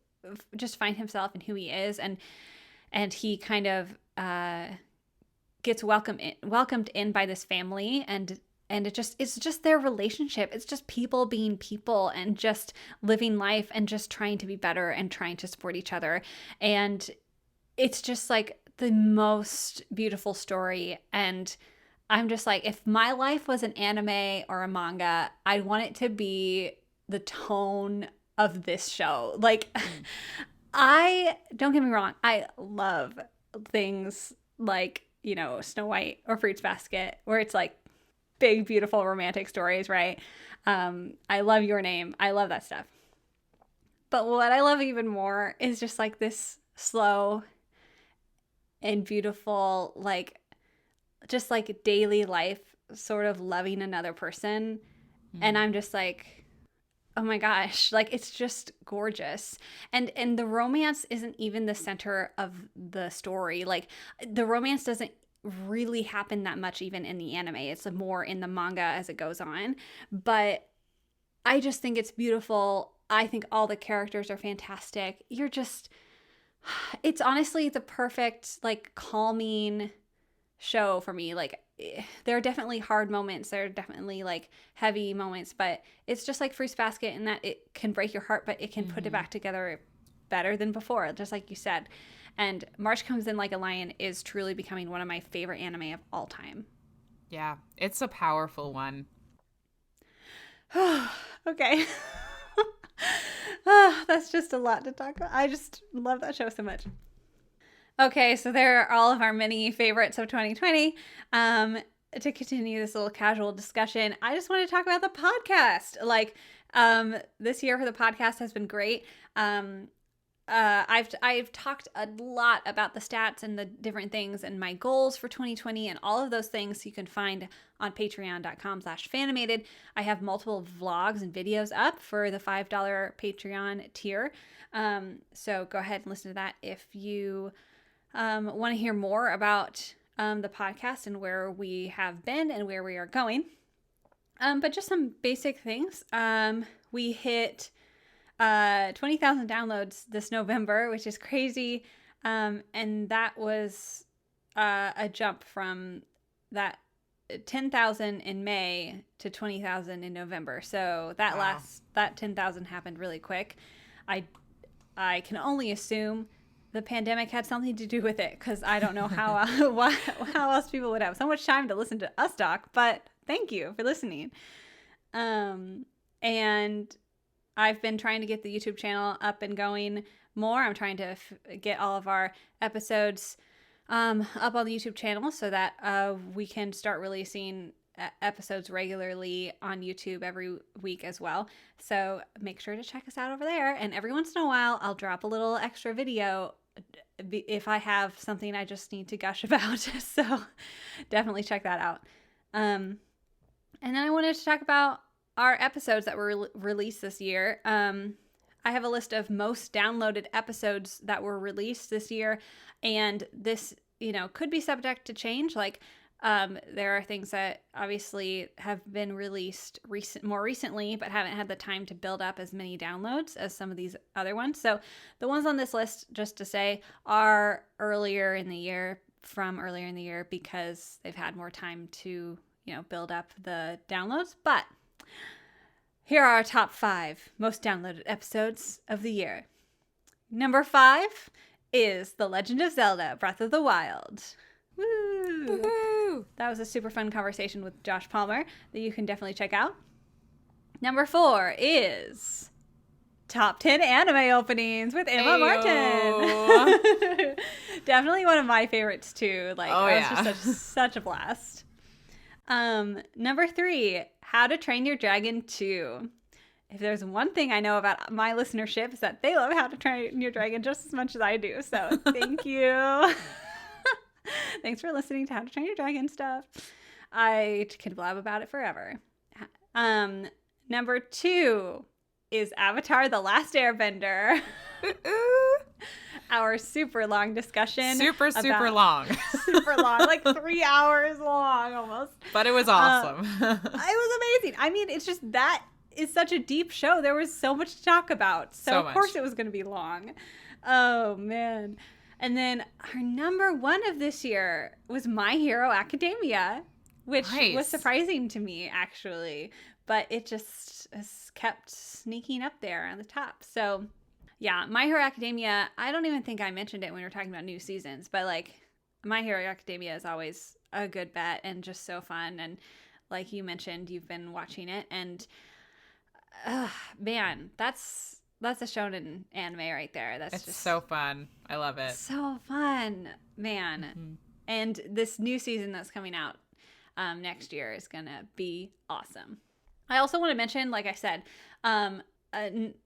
just find himself and who he is. And he kind of gets welcomed in by this family, and it's just their relationship. It's just people being people and just living life and just trying to be better and trying to support each other. And it's just like the most beautiful story. And I'm just like, if my life was an anime or a manga, I want it to be the tone of this show. Like, don't get me wrong, I love things like, Snow White or Fruits Basket, where it's like big, beautiful, romantic stories, right? I love Your Name. I love that stuff. But what I love even more is just like this slow and beautiful, like, just like daily life sort of loving another person. And I'm just like, oh my gosh, like, it's just gorgeous. And the romance isn't even the center of the story. Like, the romance doesn't really happen that much even in the anime. It's more in the manga as it goes on. But I just think it's beautiful. I think all the characters are fantastic. It's honestly the perfect, like, calming show for me. Like, there are definitely hard moments, there are definitely like heavy moments, but it's just like Fruits Basket in that it can break your heart, but it can put it back together better than before, just like you said. And March Comes In Like a Lion is truly becoming one of my favorite anime of all time. Yeah, it's a powerful one. Okay. That's just a lot to talk about. I just love that show so much. Okay, so there are all of our many favorites of 2020. To continue this little casual discussion, I just want to talk about the podcast. Like, this year for the podcast has been great. I've talked a lot about the stats and the different things and my goals for 2020 and all of those things you can find on patreon.com/Fanimated. I have multiple vlogs and videos up for the $5 Patreon tier. So go ahead and listen to that if you want to hear more about the podcast and where we have been and where we are going. But just some basic things. We hit 20,000 downloads this November, which is crazy. And that was a jump from that 10,000 in May to 20,000 in November. So that 10,000 happened really quick. I can only assume the pandemic had something to do with it, because I don't know how else people would have so much time to listen to us talk. But thank you for listening. And I've been trying to get the YouTube channel up and going more. I'm trying to get all of our episodes up on the YouTube channel so that we can start releasing episodes regularly on YouTube every week as well. So make sure to check us out over there. And every once in a while, I'll drop a little extra video if I have something I just need to gush about. So definitely check that out. And then I wanted to talk about our episodes that were released this year. I have a list of most downloaded episodes that were released this year, and this, could be subject to change. Like, there are things that obviously have been released more recently, but haven't had the time to build up as many downloads as some of these other ones. So the ones on this list, just to say, are from earlier in the year, because they've had more time to, build up the downloads. But here are our top 5 most downloaded episodes of the year. Number 5 is The Legend of Zelda: Breath of the Wild. Woo! Woohoo! That was a super fun conversation with Josh Palmer that you can definitely check out. Number 4 is Top 10 Anime Openings with Emma Martin. Definitely one of my favorites too. Like, it was just such a blast. Number 3, How to Train Your Dragon 2. If there's one thing I know about my listenership, is that they love How to Train Your Dragon just as much as I do. So thank you. Thanks for listening to How to Train Your Dragon stuff. I could blab about it forever. Number 2 is Avatar: The Last Airbender. Our super long discussion. Super long. Super long. Like 3 hours long almost. But it was awesome. It was amazing. I mean, it's just that is such a deep show. There was so much to talk about. So of course it was going to be long. Oh, man. And then our number 1 of this year was My Hero Academia, which was surprising to me, actually. But it just has kept sneaking up there on the top. So, yeah, My Hero Academia, I don't even think I mentioned it when we were talking about new seasons. But, like, My Hero Academia is always a good bet and just so fun. And like you mentioned, you've been watching it. And, man, that's a shonen anime right there. It's just so fun. I love it. So fun, man. Mm-hmm. And this new season that's coming out next year is going to be awesome. I also want to mention, like I said, a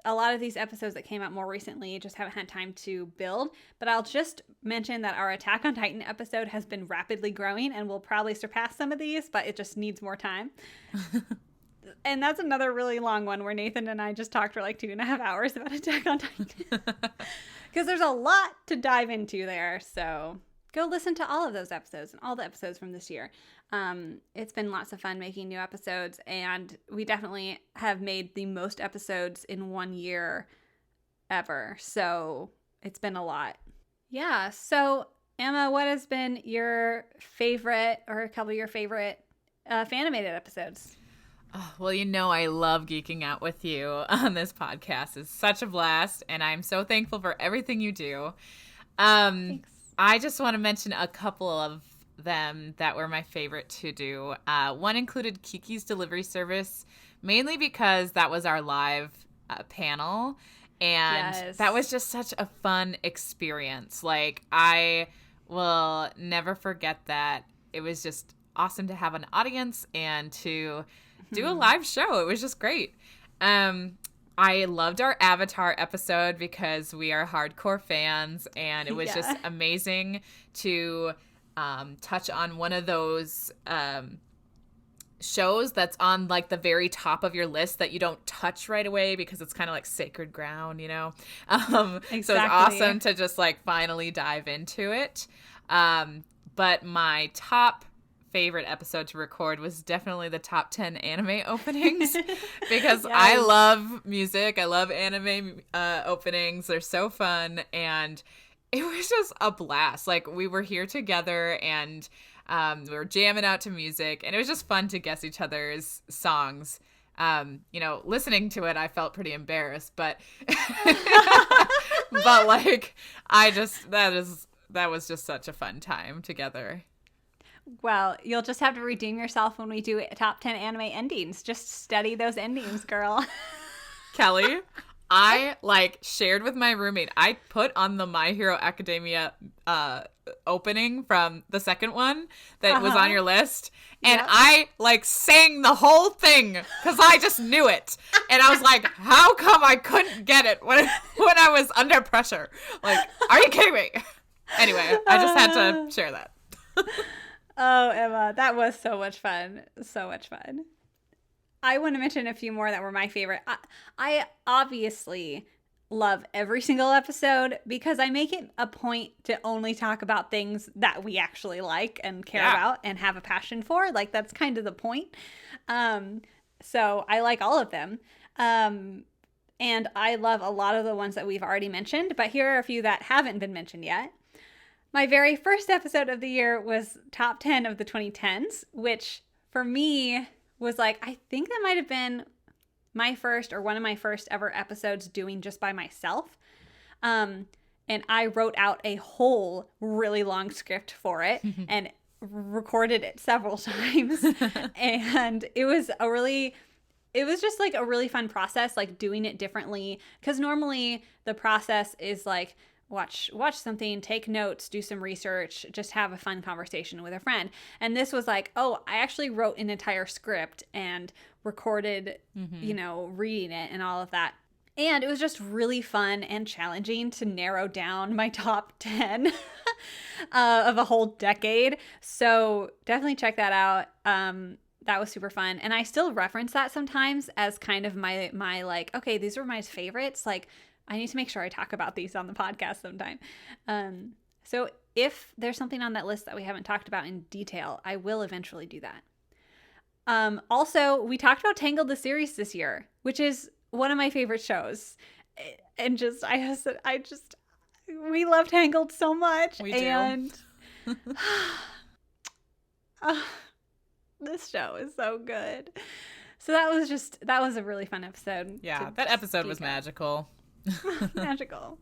lot of these episodes that came out more recently just haven't had time to build. But I'll just mention that our Attack on Titan episode has been rapidly growing and will probably surpass some of these, but it just needs more time. And that's another really long one where Nathan and I just talked for like 2.5 hours about Attack on Titan. Because there's a lot to dive into there. So go listen to all of those episodes and all the episodes from this year. It's been lots of fun making new episodes. And we definitely have made the most episodes in 1 year ever. So it's been a lot. Yeah. So Emma, what has been your favorite or a couple of your favorite Fanimated episodes? Oh, well, I love geeking out with you on this podcast. It's such a blast, and I'm so thankful for everything you do. Thanks. I just want to mention a couple of them that were my favorite to do. One included Kiki's Delivery Service, mainly because that was our live panel, and that was just such a fun experience. Like, I will never forget that. It was just awesome to have an audience and to do a live show. It was just great. I loved our Avatar episode because we are hardcore fans, and it was just amazing to touch on one of those shows that's on like the very top of your list that you don't touch right away because it's kind of like sacred ground, Exactly. So it's awesome to just like finally dive into it. But my top favorite episode to record was definitely the top 10 anime openings because I love music. I love anime openings. They're so fun, and it was just a blast. Like, we were here together, and We were jamming out to music, and it was just fun to guess each other's songs. Listening to it, I felt pretty embarrassed, but but like that was just such a fun time together. Well, you'll just have to redeem yourself when we do top 10 anime endings. Just study those endings, girl. Kelly, I shared with my roommate. I put on the My Hero Academia opening from the second one that was on your list, and yep. I sang the whole thing because I just knew it, and I was like, how come I couldn't get it when I was under pressure? Are you kidding me? Anyway, I just had to share that. Oh, Emma, that was so much fun. So much fun. I want to mention a few more that were my favorite. I obviously love every single episode because I make it a point to only talk about things that we actually like and care about and have a passion for. That's kind of the point. So I like all of them. And I love a lot of the ones that we've already mentioned, but here are a few that haven't been mentioned yet. My very first episode of the year was top 10 of the 2010s, which for me was I think that might have been my first or one of my first ever episodes doing just by myself. And I wrote out a whole really long script for it and recorded it several times. And it was just a really fun process, doing it differently. Because normally the process is watch something, take notes, do some research, just have a fun conversation with a friend. And this was I actually wrote an entire script and recorded, reading it and all of that. And it was just really fun and challenging to narrow down my top 10 of a whole decade. So definitely check that out. That was super fun. And I still reference that sometimes as kind of my okay, these were my favorites. I need to make sure I talk about these on the podcast sometime. So if there's something on that list that we haven't talked about in detail, I will eventually do that. Also, we talked about Tangled the series this year, which is one of my favorite shows. And we love Tangled so much. We do. And this show is so good. So that was a really fun episode. Yeah, that episode was magical. Magical.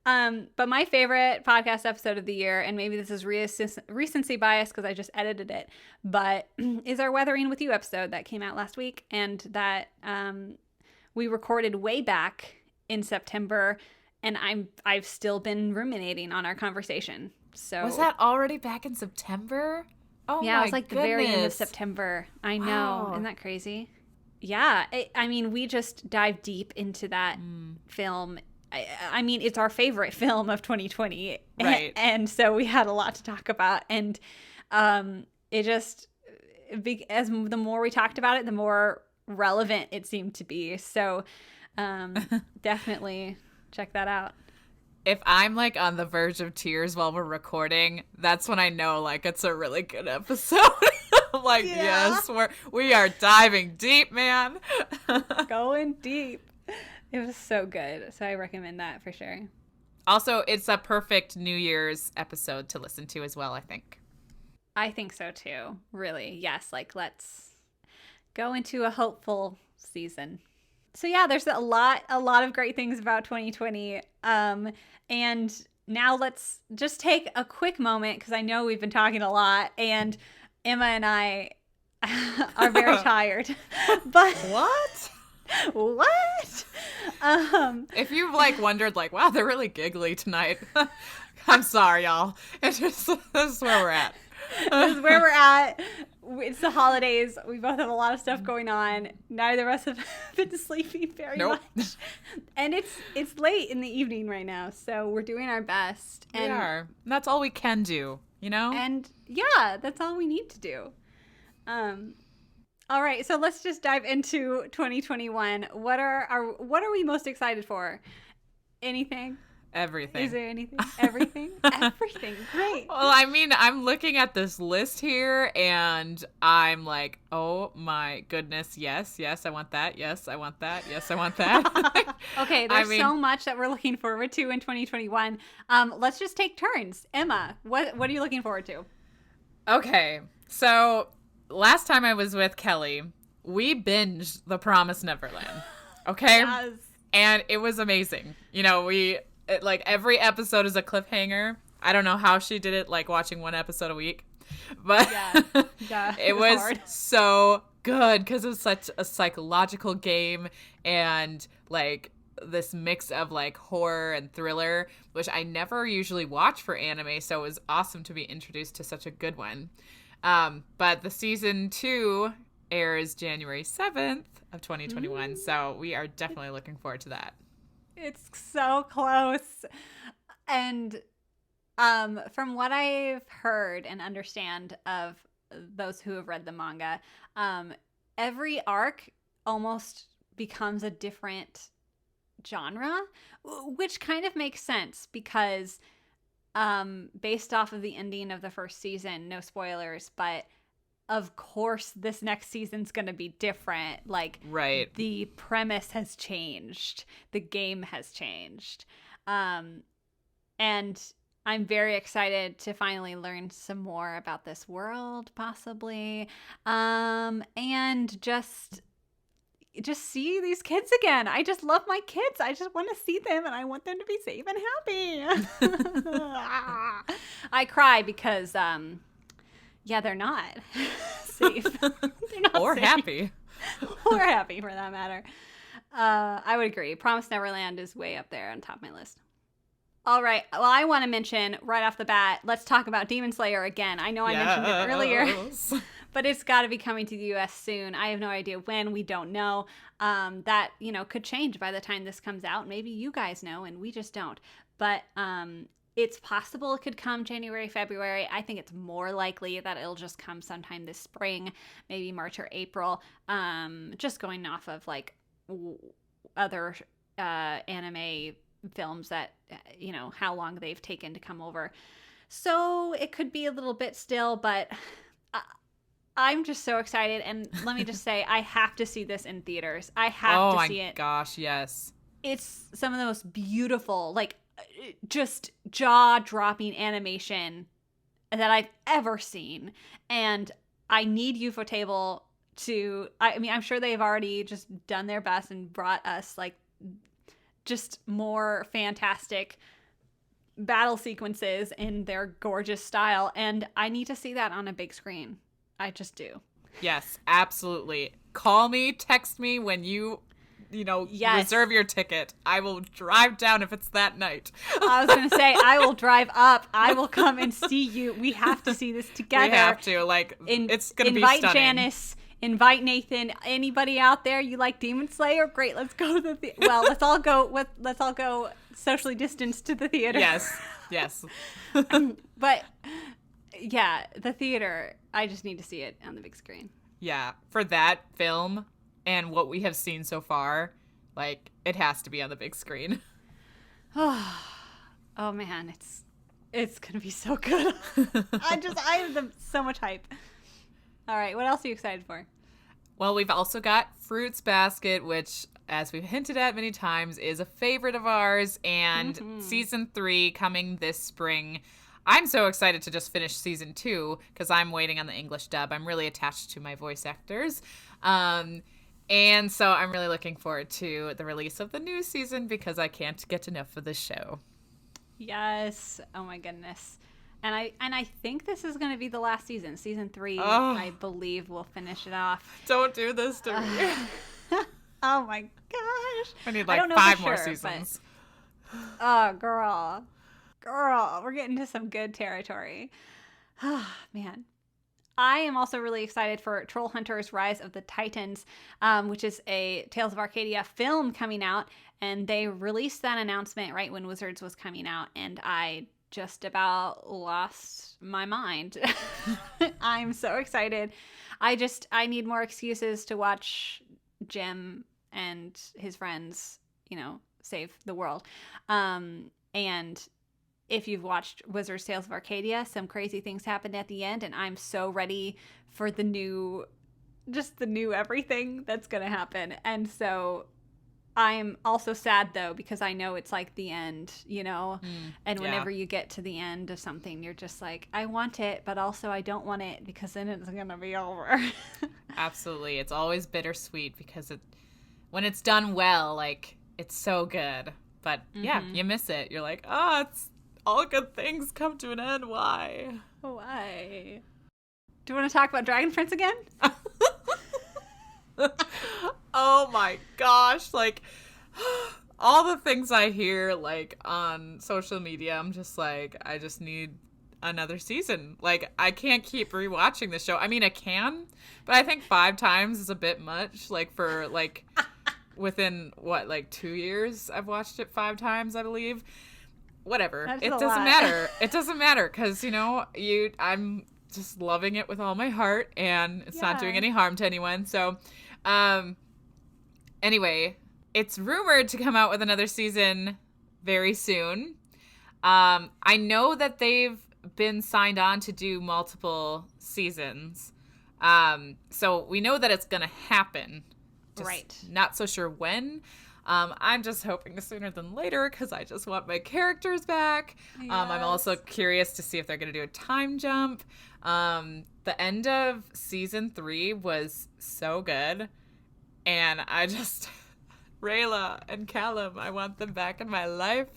But my favorite podcast episode of the year, and maybe this is recency bias because I just edited it, but is our Weathering with You episode that came out last week, and that we recorded way back in September, and I've still been ruminating on our conversation. So was that already back in September? Oh yeah, it was the very end of September. I know. Wow. Isn't that crazy? Yeah, we just dive deep into that film. I mean, it's our favorite film of 2020. Right. And so we had a lot to talk about. And it just, as the more we talked about it, the more relevant it seemed to be. So definitely check that out. If I'm on the verge of tears while we're recording, that's when I know it's a really good episode. Yes, we are diving deep, man. Going deep. It was so good. So I recommend that for sure. Also, it's a perfect New Year's episode to listen to as well, I think. I think so too. Really. Yes. Let's go into a hopeful season. So yeah, there's a lot of great things about 2020. And now let's just take a quick moment because I know we've been talking a lot, and Emma and I are very tired. But what? If you've wondered wow, they're really giggly tonight. I'm sorry, y'all. This is where we're at. This is where we're at. It's the holidays. We both have a lot of stuff going on. Neither of us have been sleeping very much. And it's late in the evening right now, so we're doing our best. We are. And that's all we can do, And yeah, that's all we need to do. All right, so let's just dive into 2021. What are we most excited for? Anything? Everything. Is there anything? Everything? Everything. Great. Well, I mean, I'm looking at this list here and I'm like, oh my goodness. Yes, I want that. Yes, I want that. Yes, I want that. Okay, there's so much that we're looking forward to in 2021. Let's just take turns. Emma, what are you looking forward to? Okay, so last time I was with Kelly, we binged The Promised Neverland. Okay? Yes. And it was amazing. You know, like every episode is a cliffhanger. I don't know how she did it, like watching one episode a week, but Yeah, it was hard. so good because it was such a psychological game and like this mix of like horror and thriller, which I never usually watch for anime. So it was awesome to be introduced to such a good one. But the season 2 airs January 7th of 2021. So we are definitely looking forward to that. It's so close. And from what I've heard and understand of those who have read the manga, every arc almost becomes a different genre, which kind of makes sense because based off of the ending of the first season, no spoilers, but of course this next season's going to be different. Like, right, the premise has changed, the game has changed, and I'm very excited to finally learn some more about this world, possibly, and just see these kids again. I just love my kids. I just want to see them, and I want them to be safe and happy. I cry because, yeah, they're not safe. They're not or safe. happy. Or happy, for that matter. I would agree. Promised Neverland is way up there on top of my list. All right. Well, I want to mention right off the bat, let's talk about Demon Slayer again. I know I mentioned it earlier, but it's got to be coming to the U.S. soon. I have no idea when. We don't know. That, could change by the time this comes out. Maybe you guys know and we just don't. But it's possible it could come January, February. I think it's more likely that it'll just come sometime this spring, maybe March or April. Just going off of like other anime films that, how long they've taken to come over. So it could be a little bit still, but I'm just so excited. And let me just say, I have to see this in theaters. I have to see it. Oh my gosh, yes. It's some of the most beautiful, like, just jaw-dropping animation that I've ever seen. And I need Ufotable to, I'm sure they've already just done their best and brought us, like, just more fantastic battle sequences in their gorgeous style. And I need to see that on a big screen. I just do. Yes, absolutely. Call me, text me when you reserve your ticket. I will drive down if it's that night. I was going to say, I will drive up. I will come and see you. We have to see this together. We have to. It's going to be invite stunning. Janice. Invite Nathan. Anybody out there, you like Demon Slayer? Great, let's go to the well, let's all go socially distanced to the theater. Yes. But yeah, the theater, I just need to see it on the big screen. Yeah, for that film and what we have seen so far, like, it has to be on the big screen. Oh man, it's gonna be so good. I have so much hype. All right, what else are you excited for? Well, we've also got Fruits Basket, which, as we've hinted at many times, is a favorite of ours, and season 3 coming this spring. I'm so excited to just finish season 2 because I'm waiting on the English dub. I'm really attached to my voice actors. And so I'm really looking forward to the release of the new season because I can't get enough of this show. Yes. Oh my goodness. And I think this is going to be the last season. Season 3, I believe, will finish it off. Don't do this to me. Oh my gosh. I need like 5 more seasons. Oh, girl, we're getting to some good territory. Oh, man. I am also really excited for Troll Hunters Rise of the Titans, which is a Tales of Arcadia film coming out. And they released that announcement right when Wizards was coming out. And I just about lost my mind. I'm so excited. I need more excuses to watch Jim and his friends, save the world. And if you've watched Wizards Tales of Arcadia, some crazy things happened at the end, and I'm so ready for the new everything that's going to happen. And so I'm also sad though because I know it's like the end, you know? And yeah. whenever you get to the end of something, you're just like, I want it, but also I don't want it because then it's going to be over. Absolutely. It's always bittersweet because when it's done well, like, it's so good. But yeah, you miss it. You're like, oh, it's all good things come to an end. Why? Why? Do you want to talk about Dragon Prince again? Oh my gosh. Like, all the things I hear, like, on social media, I'm just like, I just need another season. Like, I can't keep rewatching the show. I mean, I can, but I think 5 times is a bit much. Like, for, like, within, what, like 2 years, I've watched it 5 times, I believe. Whatever. That's It a doesn't lot. matter. It doesn't matter because, you know, I'm just loving it with all my heart, and it's not doing any harm to anyone. So, anyway, it's rumored to come out with another season very soon. I know that they've been signed on to do multiple seasons. So we know that it's going to happen. Just right. Not so sure when. I'm just hoping sooner than later because I just want my characters back. Yes. I'm also curious to see if they're going to do a time jump. The end of season 3 was so good. And I just... Rayla and Callum, I want them back in my life.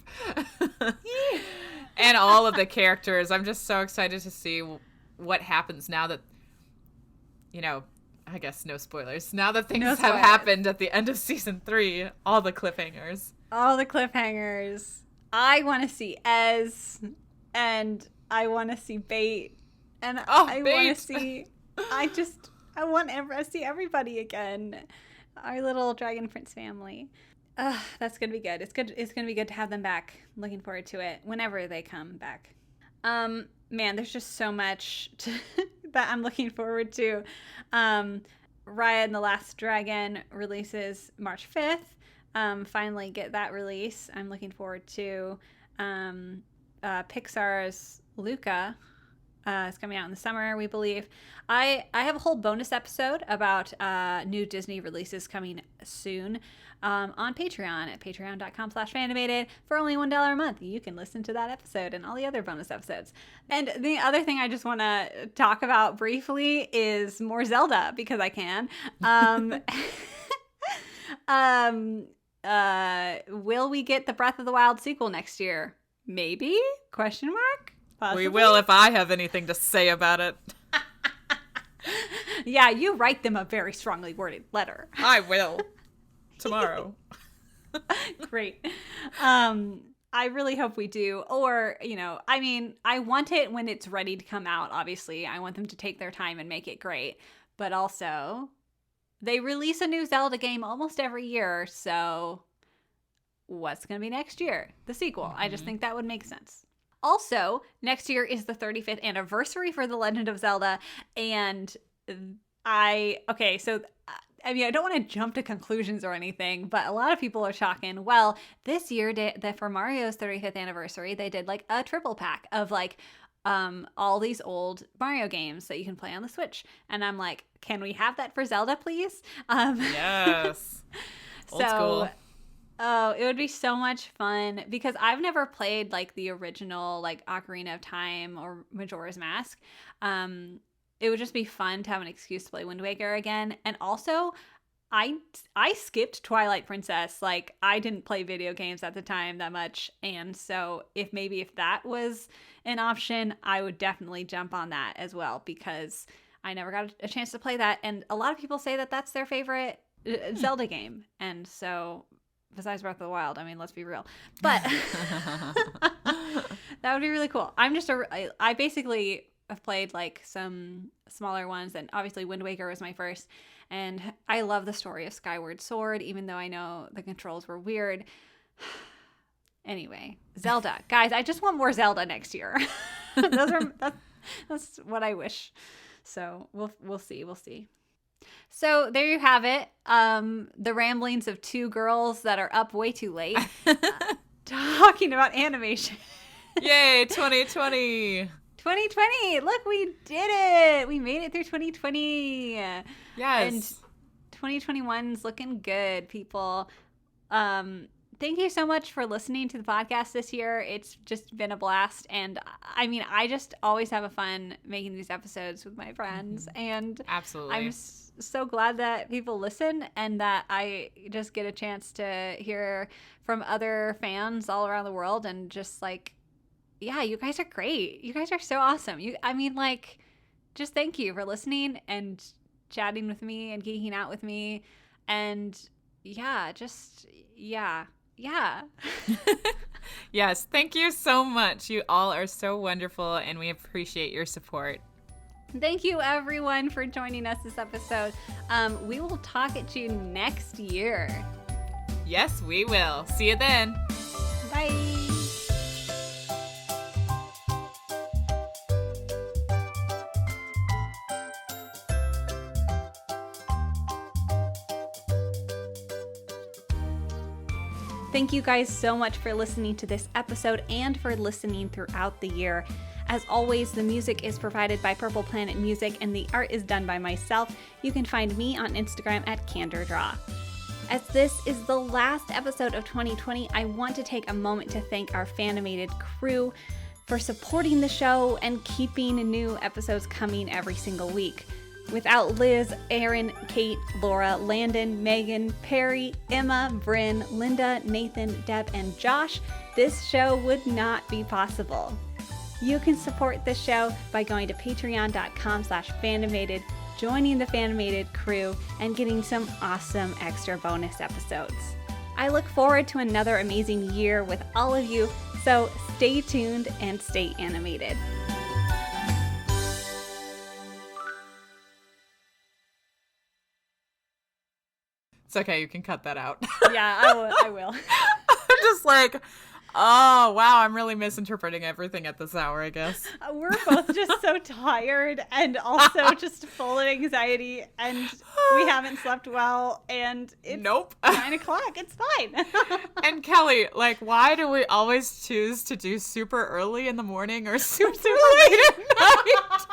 And all of the characters. I'm just so excited to see what happens now that, you know, I guess no spoilers. Now that things have happened at the end of season 3, all the cliffhangers. All the cliffhangers. I want to see Ez, and I want to see Bait, and I want to see... I want to see everybody again. Our little Dragon Prince family. That's going to be good. It's going to be good to have them back. I'm looking forward to it whenever they come back. Man, there's just so much that I'm looking forward to. Raya and the Last Dragon releases March 5th. Finally get that release. I'm looking forward to Pixar's Luca. It's coming out in the summer, we believe. I have a whole bonus episode about new Disney releases coming soon on Patreon at patreon.com/Fanimated. For only $1 a month, you can listen to that episode and all the other bonus episodes. And the other thing I just want to talk about briefly is more Zelda, because I can. Will we get the Breath of the Wild sequel next year? Maybe? Question mark? Possibly? We will if I have anything to say about it. Yeah, you write them a very strongly worded letter. I will. Tomorrow. Great. I really hope we do. Or, you know, I mean, I want it when it's ready to come out, obviously. I want them to take their time and make it great. But also, they release a new Zelda game almost every year, so what's going to be next year? The sequel. Mm-hmm. I just think that would make sense. Also, next year is the 35th anniversary for The Legend of Zelda, and I don't want to jump to conclusions or anything, but a lot of people are talking, well, this year for Mario's 35th anniversary, they did like a triple pack of like all these old Mario games that you can play on the Switch. And I'm like, can we have that for Zelda, please? Yes. Old school. Oh, it would be so much fun because I've never played like the original like Ocarina of Time or Majora's Mask. It would just be fun to have an excuse to play Wind Waker again. And also, I skipped Twilight Princess. Like, I didn't play video games at the time that much. And so if that was an option, I would definitely jump on that as well because I never got a chance to play that. And a lot of people say that that's their favorite Zelda game. And so... besides Breath of the Wild, I mean, let's be real. But that would be really cool. I basically have played like some smaller ones, and obviously Wind Waker was my first. And I love the story of Skyward Sword, even though I know the controls were weird. Anyway, Zelda. Guys, I just want more Zelda next year. That's what I wish. So we'll see. So there you have it. The ramblings of two girls that are up way too late talking about animation. Yay, 2020. 2020. Look, we did it. We made it through 2020. Yes. And 2021's looking good, people. Thank you so much for listening to the podcast this year. It's just been a blast. And I mean, I just always have a fun making these episodes with my friends. And Absolutely. I'm so glad that people listen and that I just get a chance to hear from other fans all around the world. And just like, yeah, you guys are great. You guys are so awesome. Just thank you for listening and chatting with me and geeking out with me. And yeah. Yes, thank you so much. You all are so wonderful, and we appreciate your support. Thank you, everyone, for joining us this episode. We will talk at you next year. Yes, we will. See you then. Bye. Thank you guys so much for listening to this episode and for listening throughout the year. As always, the music is provided by Purple Planet Music and the art is done by myself. You can find me on Instagram at CandorDraw. As this is the last episode of 2020, I want to take a moment to thank our Fanimated crew for supporting the show and keeping new episodes coming every single week. Without Liz, Aaron, Kate, Laura, Landon, Megan, Perry, Emma, Bryn, Linda, Nathan, Deb, and Josh, this show would not be possible. You can support the show by going to patreon.com/Fanimated, joining the Fanimated crew, and getting some awesome extra bonus episodes. I look forward to another amazing year with all of you, so stay tuned and stay animated. It's okay, you can cut that out. Yeah, I will. I'm just like, oh, wow, I'm really misinterpreting everything at this hour, I guess. We're both just so tired and also just full of anxiety, and we haven't slept well, and it's Nope. 9 o'clock. It's fine. And Kelly, like, why do we always choose to do super early in the morning or super late at night?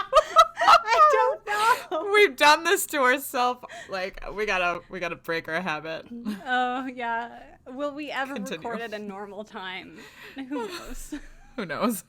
I don't know. We've done this to ourselves. Like, we gotta break our habit. Oh, yeah. Will we ever Continue. record at a normal time? Who knows? Who knows?